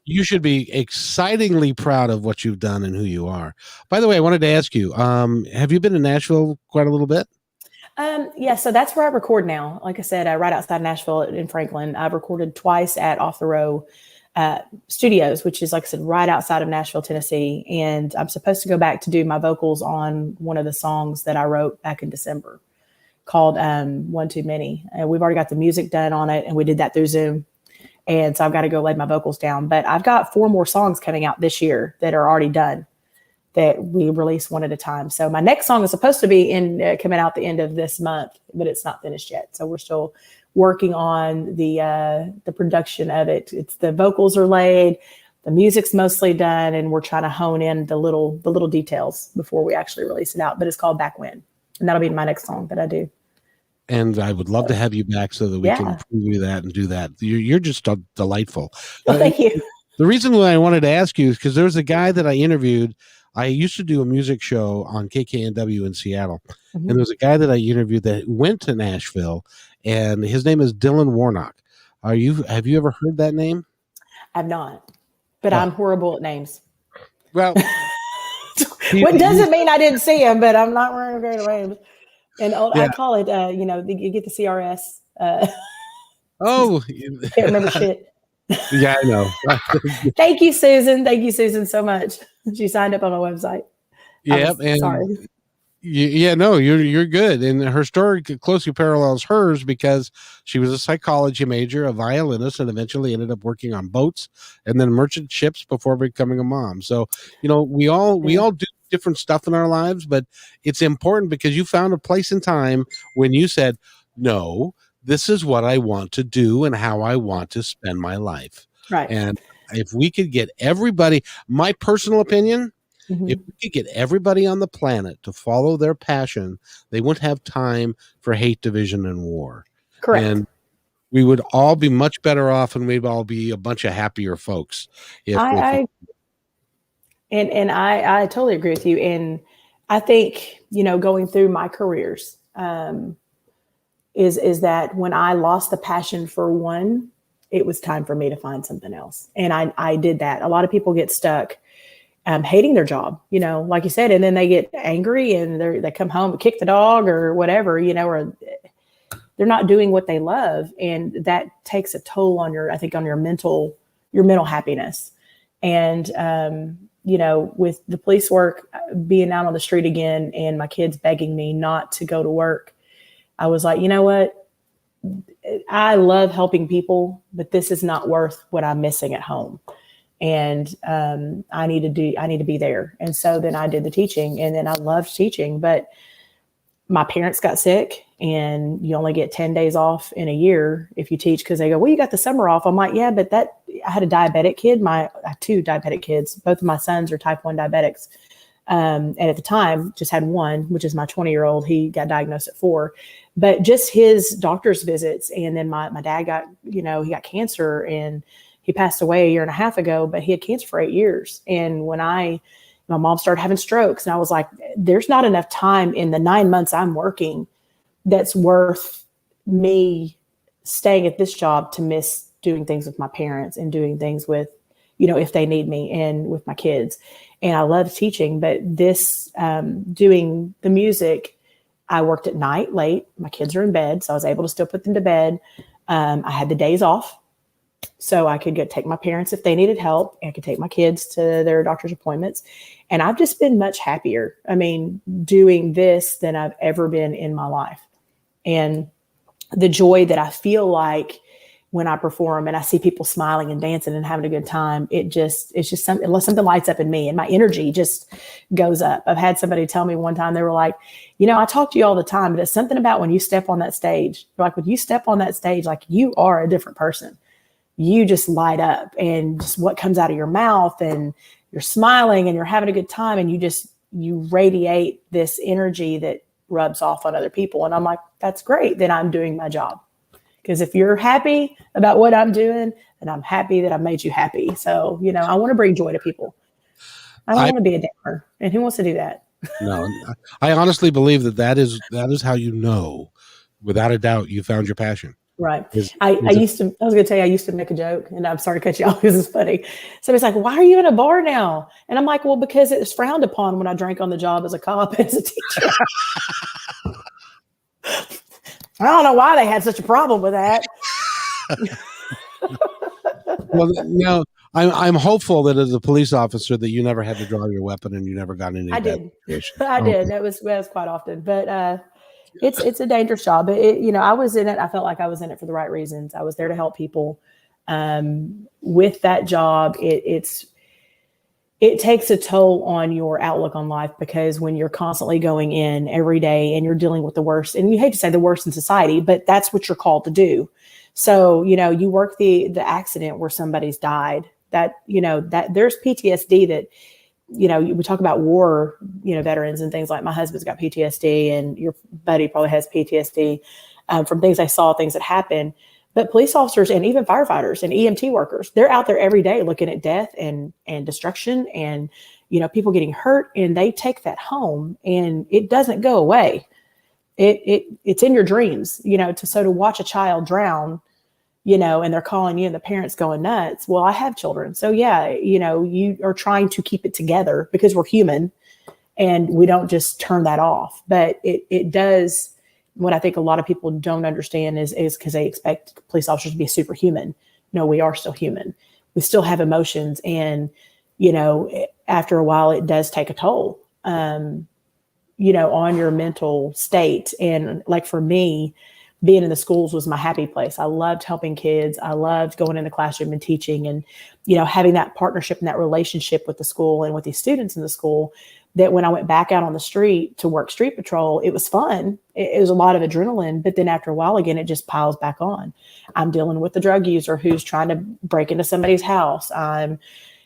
You should be excitingly proud of what you've done and who you are. By the way, I wanted to ask you, have you been in Nashville quite a little bit? Yeah, so that's where I record now. Like I said, right outside Nashville in Franklin. I've recorded twice at Off the Row Studios, which is, like I said, right outside of Nashville, Tennessee. And I'm supposed to go back to do my vocals on one of the songs that I wrote back in December called One Too Many. And we've already got the music done on it, and we did that through Zoom. And so I've got to go lay my vocals down. But I've got 4 more songs coming out this year that are already done that we release one at a time. So my next song is supposed to be coming out the end of this month, but it's not finished yet. So we're still working on the production of it. It's the vocals are laid, the music's mostly done, and we're trying to hone in the little details before we actually release it out. But it's called Back When, and that'll be my next song that I do. And I would love to have you back so that we can preview that and do that. You're just delightful. Well, thank you. The reason why I wanted to ask you is because there was a guy that I interviewed. I used to do a music show on KKNW in Seattle. And there was a guy that I interviewed that went to Nashville, and his name is Dylan Warnock. Have you ever heard that name? I've not, but I'm horrible at names. Well, what doesn't mean I didn't see him, but I'm not wearing a great name. And I call it, you get the CRS. Can't remember shit. Yeah, I know. Thank you, Susan. Thank you, Susan, so much. She signed up on my website. Yeah, sorry. No, you're good. And her story closely parallels hers because she was a psychology major, a violinist, and eventually ended up working on boats and then merchant ships before becoming a mom. So, we all do different stuff in our lives, but it's important because you found a place in time when you said, no, this is what I want to do and how I want to spend my life. Right. And if we could get everybody, my personal opinion, if we could get everybody on the planet to follow their passion, they wouldn't have time for hate, division, and war. Correct. And we would all be much better off, and we'd all be a bunch of happier folks. I totally agree with you. And I think, going through my careers, is that when I lost the passion for one, it was time for me to find something else. And I did that. A lot of people get stuck hating their job, like you said, and then they get angry and they come home and kick the dog or whatever, or they're not doing what they love. And that takes a toll on your mental happiness. And, with the police work, being out on the street again and my kids begging me not to go to work, I was like, you know what? I love helping people, but this is not worth what I'm missing at home. And I need to be there. And so then I did the teaching, and then I loved teaching, but my parents got sick, and you only get 10 days off in a year if you teach, because they go, well, you got the summer off. I'm like, yeah, but I had a diabetic kid. I have 2 diabetic kids. Both of my sons are type 1 diabetics. And at the time just had one, which is my 20-year-old. He got diagnosed at 4, but just his doctor's visits. And then my dad got, he got cancer, and he passed away a year and a half ago, but he had cancer for 8 years. And when my mom started having strokes, and I was like, there's not enough time in the 9 months I'm working that's worth me staying at this job to miss doing things with my parents and doing things with, if they need me, and with my kids. And I love teaching, but this, doing the music, I worked at night late. My kids are in bed, so I was able to still put them to bed. I had the days off, so I could take my parents if they needed help. I could take my kids to their doctor's appointments. And I've just been much happier, doing this than I've ever been in my life. And the joy that I feel like when I perform and I see people smiling and dancing and having a good time, it's just something lights up in me and my energy just goes up. I've had somebody tell me one time, they were like, I talk to you all the time, but it's something about when you step on that stage, like when you step on that stage, like you are a different person. You just light up, and just what comes out of your mouth, and you're smiling and you're having a good time, and you radiate this energy that rubs off on other people. And I'm like, that's great. Then I'm doing my job. Because if you're happy about what I'm doing, then I'm happy that I made you happy. So, I want to bring joy to people. I don't want to be a downer. And who wants to do that? No, I honestly believe that is how without a doubt, you found your passion. Right. I was going to tell you, I used to make a joke, and I'm sorry to cut you off because it's funny. Somebody's like, why are you in a bar now? And I'm like, well, because it was frowned upon when I drank on the job as a cop and as a teacher. I don't know why they had such a problem with that. Well, now I'm hopeful that as a police officer that you never had to draw your weapon and you never got into that situation. I did. That was quite often, but it's a dangerous job. But I was in it. I felt like I was in it for the right reasons. I was there to help people. With that job, it takes a toll on your outlook on life, because when you're constantly going in every day and you're dealing with the worst, and you hate to say the worst in society, but that's what you're called to do. So, you work the accident where somebody's died, that there's PTSD that, we talk about war, veterans and things like my husband's got PTSD, and your buddy probably has PTSD from things I saw, things that happened. But police officers and even firefighters and EMT workers, they're out there every day looking at death and destruction and, people getting hurt, and they take that home and it doesn't go away. It's in your dreams, to watch a child drown, and they're calling you and the parents going nuts. Well, I have children. So yeah, you are trying to keep it together because we're human and we don't just turn that off. But it does. What I think a lot of people don't understand is because they expect police officers to be superhuman. No, we are still human. We still have emotions. And, after a while, it does take a toll, on your mental state. And like for me, being in the schools was my happy place. I loved helping kids. I loved going in the classroom and teaching and, having that partnership and that relationship with the school and with these students in the school, that when I went back out on the street to work street patrol, it was fun. It was a lot of adrenaline, but then after a while, again, it just piles back on. I'm dealing with the drug user who's trying to break into somebody's house. I'm,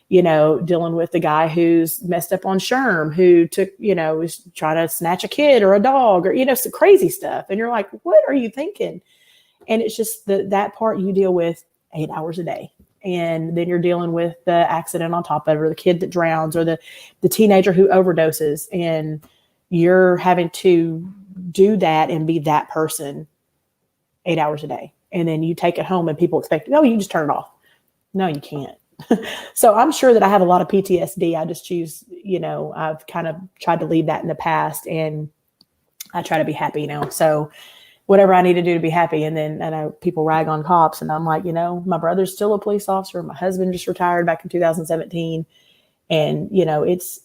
dealing with the guy who's messed up on Sherm, who took, was trying to snatch a kid or a dog or, some crazy stuff. And you're like, what are you thinking? And it's just that part you deal with 8 hours a day. And then you're dealing with the accident on top of it, or the kid that drowns, or the teenager who overdoses. And you're having to do that and be that person 8 hours a day. And then you take it home and people expect, no, you can just turn it off. No, you can't. So I'm sure that I have a lot of PTSD. I just choose, I've kind of tried to leave that in the past, and I try to be happy now. So whatever I need to do to be happy. And then I know people rag on cops, and I'm like, my brother's still a police officer. My husband just retired back in 2017. And, it's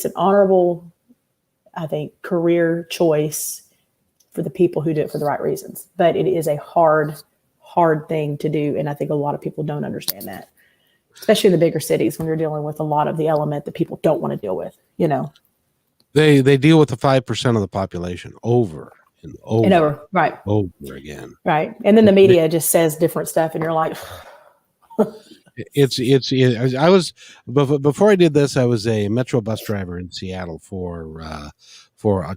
an honorable, I think, career choice for the people who do it for the right reasons. But it is a hard thing to do. And I think a lot of people don't understand that, especially in the bigger cities when you're dealing with a lot of the element that people don't want to deal with, They deal with the 5% of the population over and over, right, over again, right. And then the media just says different stuff, and you're like, I was before I did this, I was a Metro bus driver in Seattle for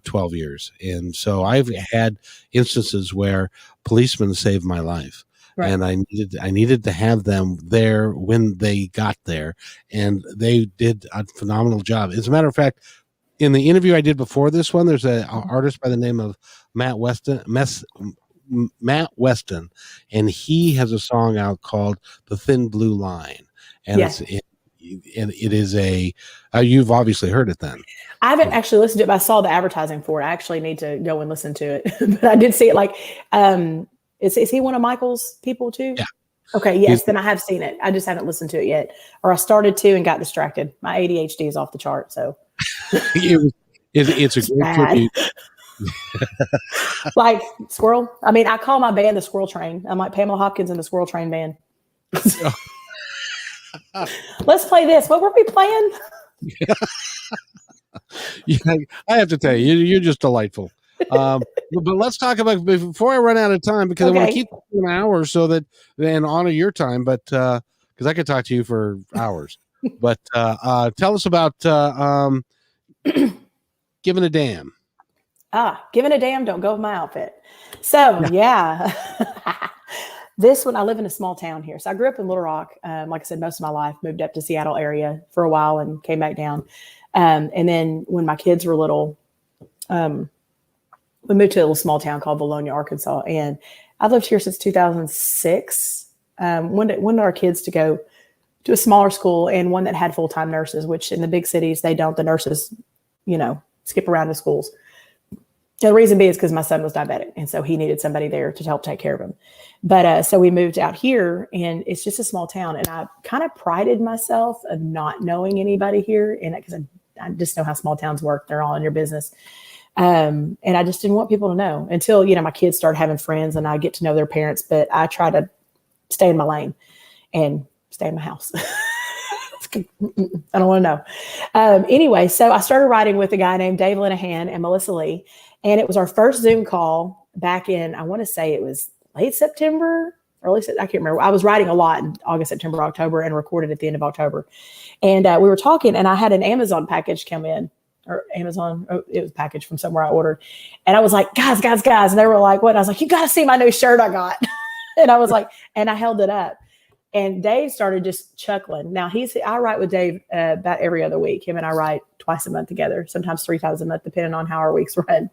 12 years, and so I've had instances where policemen saved my life. Right. And I needed to have them there when they got there, and they did a phenomenal job. As a matter of fact, in the interview I did before this one, there's an artist by the name of Matt Weston, and he has a song out called "The Thin Blue Line," and it is a. You've obviously heard it then. I haven't actually listened to it, but I saw the advertising for it. I actually need to go and listen to it, but I did see it. Like, is he one of Michael's people too? Yeah. Okay. Yes. Then I have seen it. I just haven't listened to it yet, or I started to and got distracted. My ADHD is off the chart. So it's a great tribute. Like squirrel. I mean, I call my band the Squirrel Train. I'm like Pamela Hopkins in the Squirrel Train band. Let's play this. What were we playing? Yeah, I have to tell you, you're just delightful. But let's talk about before I run out of time, because I want to keep an hour so that and honor your time. But because I could talk to you for hours. But tell us about giving a damn. Giving a damn. Don't go with my outfit. So yeah. This one, I live in a small town here. So I grew up in Little Rock. Like I said, most of my life, moved up to Seattle area for a while and came back down. And then when my kids were little, we moved to a little small town called Bologna, Arkansas. And I've lived here since 2006. When did our kids to go to a smaller school and one that had full-time nurses, which in the big cities, they don't. The nurses, skip around the schools. The reason being is because my son was diabetic. And so he needed somebody there to help take care of him. But so we moved out here and it's just a small town. And I kind of prided myself of not knowing anybody here. And because I just know how small towns work. They're all in your business. And I just didn't want people to know until, my kids started having friends and I get to know their parents. But I try to stay in my lane and stay in my house. I don't want to know. Anyway, so I started writing with a guy named Dave Linehan and Melissa Lee. And it was our first Zoom call back in, I want to say it was late September, I can't remember. I was writing a lot in August, September, October, and recorded at the end of October. And we were talking, and I had an Amazon package come in, or Amazon, it was a package from somewhere I ordered. And I was like, guys. And they were like, what? And I was like, you got to see my new shirt I got. And I was like, and I held it up. And Dave started just chuckling. Now I write with Dave about every other week. Him and I write twice a month together, sometimes 3 times a month, depending on how our weeks run.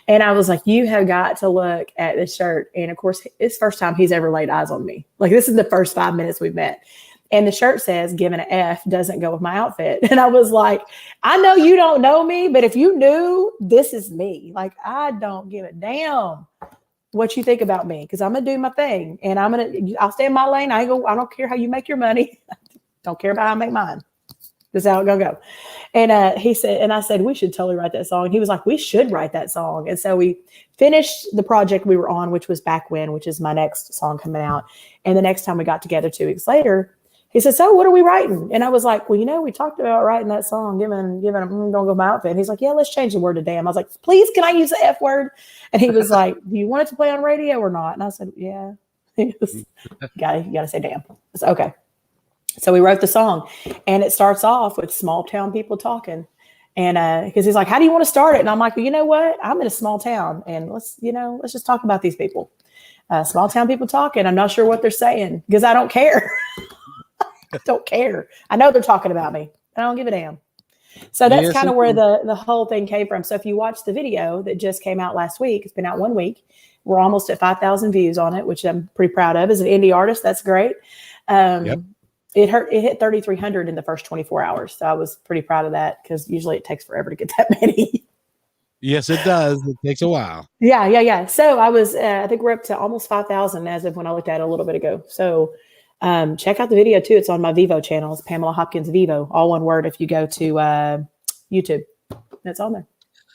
And I was like, you have got to look at this shirt. And of course, it's the first time he's ever laid eyes on me. Like this is the first 5 minutes we've met. And the shirt says, given an F doesn't go with my outfit. And I was like, I know you don't know me, but if you knew, this is me. Like, I don't give a damn what you think about me, because I'm gonna do my thing and I'll stay in my lane. I don't care how you make your money. Don't care about how I make mine. This is how it's gonna go. And he said, and I said, we should totally write that song. And he was like, we should write that song. And so we finished the project we were on, which was Back When, which is my next song coming out. And the next time we got together 2 weeks later, he said, so what are we writing? And I was like, well, we talked about writing that song, giving don't go my outfit. And he's like, yeah, let's change the word to damn. I was like, please, can I use the F word? And he was like, do you want it to play on radio or not? And I said, yeah. He goes, you gotta say damn. I said, okay. So we wrote the song and it starts off with small town people talking. And because he's like, how do you want to start it? And I'm like, well, you know what? I'm in a small town and let's just talk about these people. Small town people talking. I'm not sure what they're saying because I don't care. Don't care. I know they're talking about me. I don't give a damn. So that's kind of where the whole thing came from. So if you watch the video that just came out last week, it's been out 1 week. We're almost at 5,000 views on it, which I'm pretty proud of. As an indie artist, that's great. It hit 3,300 in the first 24 hours. So I was pretty proud of that because usually it takes forever to get that many. Yes, it does. It takes a while. Yeah. So I was, I think we're up to almost 5,000 as of when I looked at it a little bit ago. So check out the video too. It's on my Vivo channel. It's Pamela Hopkins Vivo, all one word. If you go to YouTube, that's on there.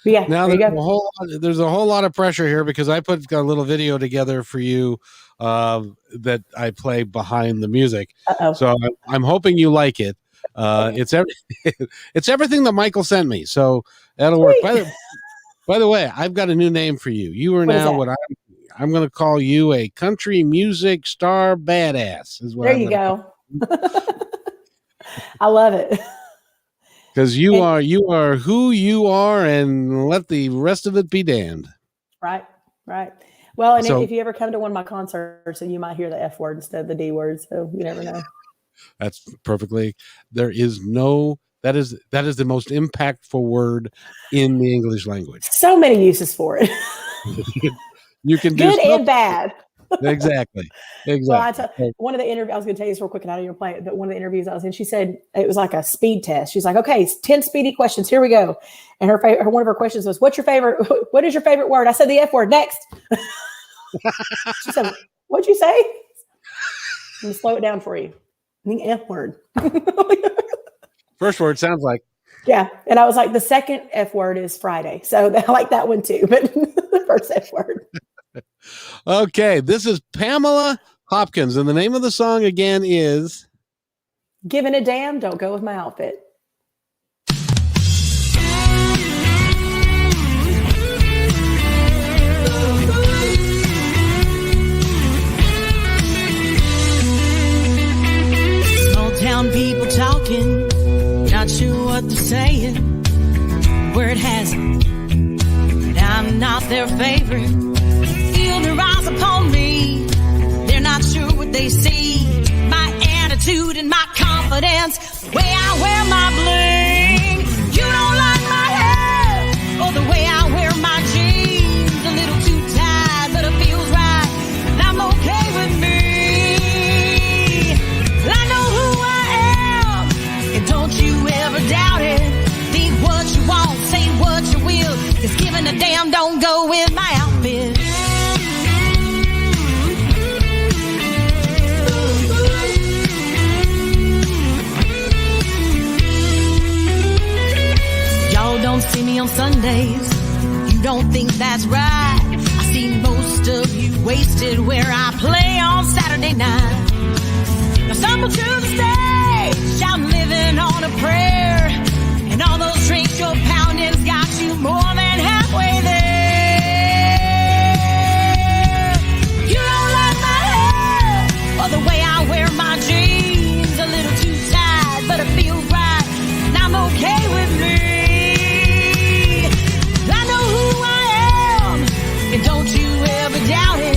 But yeah, now there's a whole lot of pressure here because I put a little video together for you that I play behind the music. Uh-oh. So I'm hoping you like it. It's everything that Michael sent me. So that'll work. By the way, I've got a new name for you. You are now what I'm going to call you a country music star badass. Is what there you go. I love it. Because you are who you are, and let the rest of it be damned. Right. Well, and if you ever come to one of my concerts, and you might hear the F word instead of the D word, so you never know. That's perfectly. There is no. That is the most impactful word in the English language. So many uses for it. You can do good and bad. Exactly. Well, one of the interviews, I was going to tell you this real quick, and I didn't even play it, but one of the interviews I was in, she said it was like a speed test. She's like, okay, 10 speedy questions. Here we go. And one of her questions was, what is your favorite word? I said the F word. Next. She said, what'd you say? Let me slow it down for you. The F word. First word sounds like. Yeah. And I was like, the second F word is Friday. So I like that one too. But the first F word. Okay. This is Pamela Hopkins. And the name of the song again is Giving a Damn, Don't Go With My Outfit. Small town people talking, not sure what they're saying. Word has it that I'm not their favorite. Feel their eyes upon me, they're not sure what they see. My attitude and my confidence, the way I wear my bling. You don't like my hair or the way I wear my jeans. A little too tight, but it feels right, and I'm okay with me. I know who I am, and don't you ever doubt it. Think what you want, say what you will, 'cause giving a damn don't go with my outfit. Y'all don't see me on Sundays, you don't think that's right. I see most of you wasted where I play on Saturday night. Now stumble to the stage, shouting, living on a prayer, and all those drinks you're pounding's got you more than halfway there. You don't like my hair or the way I wear my jeans. A little too tight, but it feels right, and I'm okay with me. I know who I am, and don't you ever doubt it.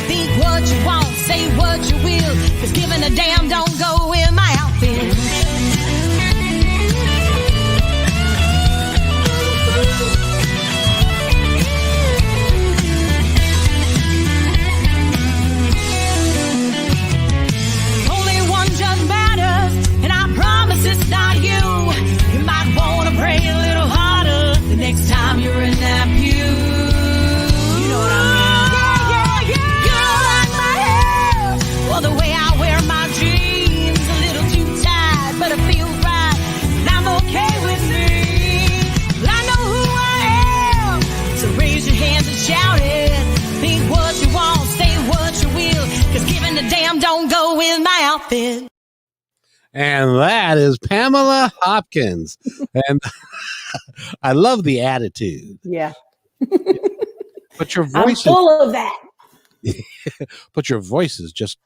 Think what you want, say what you will, 'cause giving a damn don't go with my outfit. Only one judge matters, and I promise it's not you. You might want to pray a little harder the next time you're in that pew. You know what I mean? Yeah. You don't like my hair or the way I wear my jeans. A little too tight, but it feels right, and I'm okay with me. Well, I know who I am, so raise your hands and shout it. Think what you want, say what you will, 'cause giving a damn don't go with my outfit. And that is Pamela Hopkins. And I love the attitude. Yeah. But your I'm voice is, full of that. but your voice is just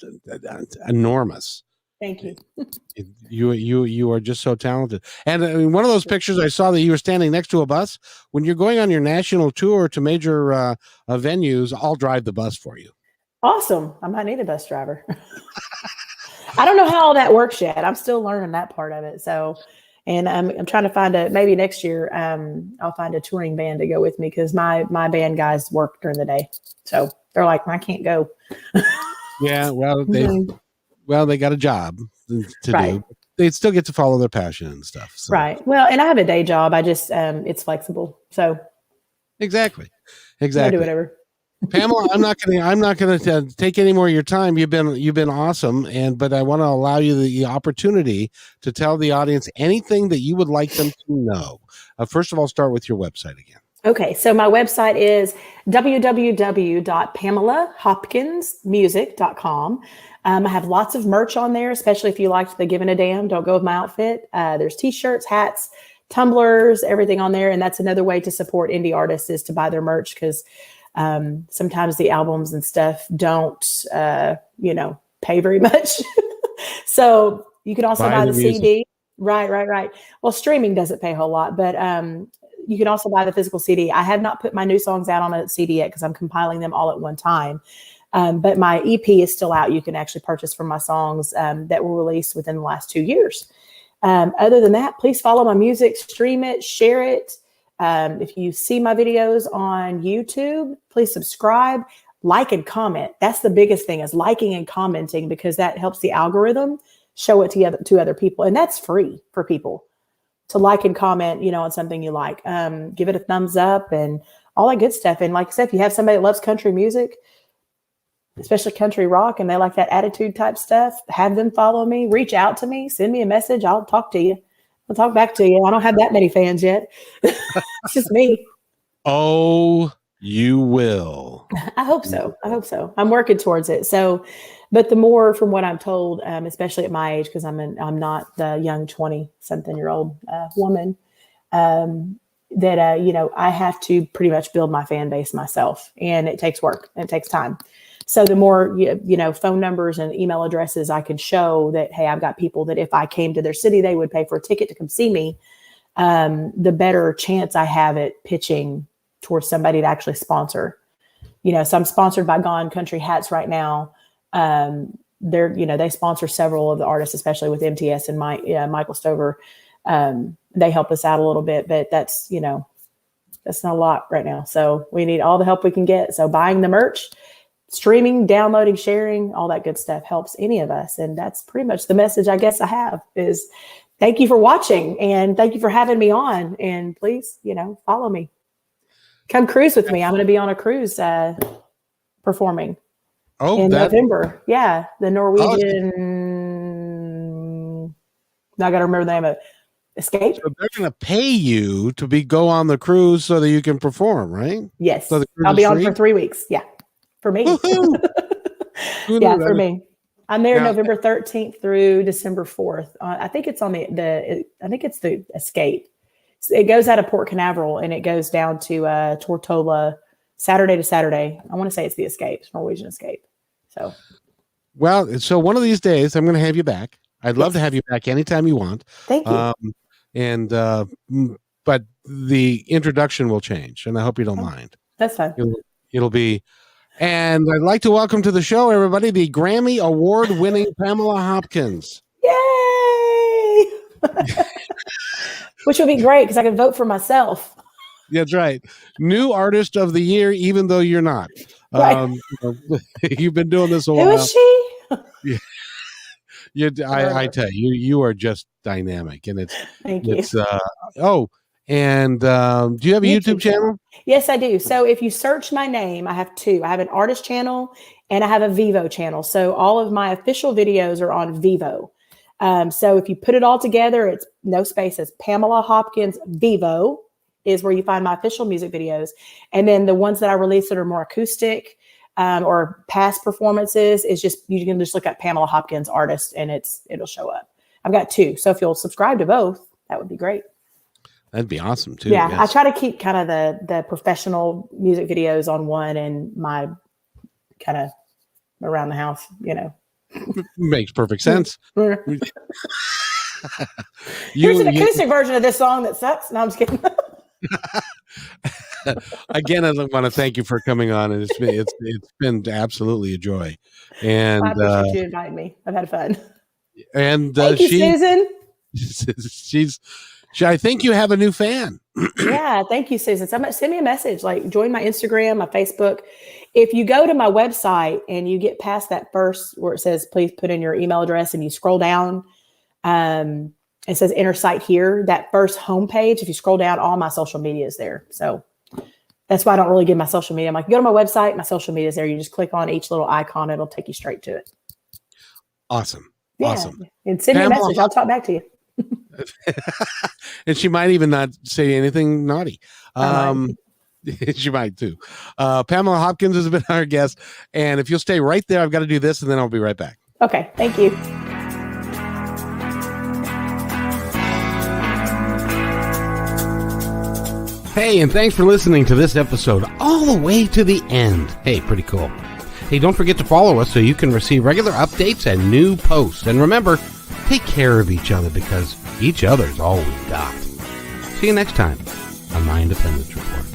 enormous. Thank you. You are just so talented. And I mean, one of those pictures I saw that you were standing next to a bus. When you're going on your national tour to major venues, I'll drive the bus for you. Awesome. I might need a bus driver. I don't know how all that works yet. I'm still learning that part of it. So, and I'm trying to find maybe next year, I'll find a touring band to go with me, because my band guys work during the day. So they're like, I can't go. Yeah, well, they got a job to Right. do. They still get to follow their passion and stuff. So. Right. Well, and I have a day job. I just, it's flexible. So Exactly. I do whatever. Pamela, I'm not going to take any more of your time. You've been awesome, but I want to allow you the opportunity to tell the audience anything that you would like them to know. First of all, start with your website again. Okay, so my website is www.pamelahopkinsmusic.com. I have lots of merch on there, especially if you liked the Giving a Damn, Don't Go With My Outfit. There's t-shirts, hats, tumblers, everything on there. And that's another way to support indie artists, is to buy their merch, because sometimes the albums and stuff don't, pay very much. So you can also buy the CD. Right. Well, streaming doesn't pay a whole lot, but you can also buy the physical CD. I have not put my new songs out on a CD yet, because I'm compiling them all at one time. But my EP is still out. You can actually purchase from my songs that were released within the last 2 years. Other than that, please follow my music, stream it, share it. If you see my videos on YouTube, please subscribe, like, and comment. That's the biggest thing, is liking and commenting, because that helps the algorithm show it to other people. And that's free for people to like and comment, on something you like. Give it a thumbs up and all that good stuff. And like I said, if you have somebody that loves country music, especially country rock, and they like that attitude type stuff, have them follow me, reach out to me, send me a message. I'll talk to you. I'll talk back to you. I don't have that many fans yet. It's just me. Oh, you will. I hope so. I'm working towards it. So, but the more from what I'm told, especially at my age, because I'm not the young 20-something-year-old woman, that I have to pretty much build my fan base myself, and it takes work and it takes time. So the more phone numbers and email addresses I can show that, hey, I've got people that if I came to their city, they would pay for a ticket to come see me, the better chance I have at pitching towards somebody to actually sponsor. So I'm sponsored by Gone Country Hats right now. They sponsor several of the artists, especially with MTS and Michael Stover. They help us out a little bit, but that's not a lot right now. So we need all the help we can get. So buying the merch, streaming, downloading, sharing, all that good stuff helps any of us. And that's pretty much the message I guess I have is thank you for watching and thank you for having me on. And please, follow me. Come cruise with me. I'm going to be on a cruise performing in November. Yeah. The Norwegian. Now I got to remember the name of it. Escape. So they're going to pay you to go on the cruise so that you can perform, right? Yes. So I'll be on for 3 weeks. Yeah. For me. Yeah, for me. I'm there November 13th through December 4th. I think it's on I think it's the Escape. It goes out of Port Canaveral and it goes down to Tortola Saturday to Saturday. I want to say it's the Escape, it's Norwegian Escape. So one of these days I'm going to have you back. I'd love to have you back anytime you want. Thank you. But the introduction will change, and I hope you don't mind. That's fine. It'll be, and I'd like to welcome to the show, everybody, the Grammy Award-winning Pamela Hopkins. Yay! Which would be great because I can vote for myself. That's right. New Artist of the Year, even though you're not. Right. You've been doing this a while. Who is she? Yeah. I tell you, you are just dynamic, and Thank you. Do you have a YouTube channel? Yes, I do. So if you search my name, I have two. I have an artist channel and I have a Vivo channel. So all of my official videos are on Vivo. So if you put it all together, it's no spaces. Pamela Hopkins Vivo is where you find my official music videos. And then the ones that I release that are more acoustic or past performances is you can just look up Pamela Hopkins artist and it'll show up. I've got two. So if you'll subscribe to both, that would be great. That'd be awesome too. Yeah. Yes. I try to keep kind of the professional music videos on one and my kind of around the house, Makes perfect sense. Here's an acoustic version of this song that sucks. No, I'm just kidding. Again, I want to thank you for coming on, and it's been absolutely a joy. And I appreciate you inviting me. I've had fun. And thank you, Susan. I think you have a new fan. Yeah, thank you, Susan. Send me a message. Join my Instagram, my Facebook. If you go to my website and you get past that first where it says, please put in your email address and you scroll down, it says enter site here. That first homepage, if you scroll down, all my social media is there. So that's why I don't really give my social media. I'm like, go to my website, my social media is there. You just click on each little icon. It'll take you straight to it. Awesome. Yeah. Awesome. And send me a message. I'll talk back to you. And she might even not say anything naughty. She might too. Pamela Hopkins has been our guest. And if you'll stay right there, I've got to do this and then I'll be right back. Okay. Thank you. Hey, and thanks for listening to this episode all the way to the end. Hey, pretty cool. Hey, don't forget to follow us so you can receive regular updates and new posts. And remember, take care of each other because each other's all we've got. See you next time on My Independence Report.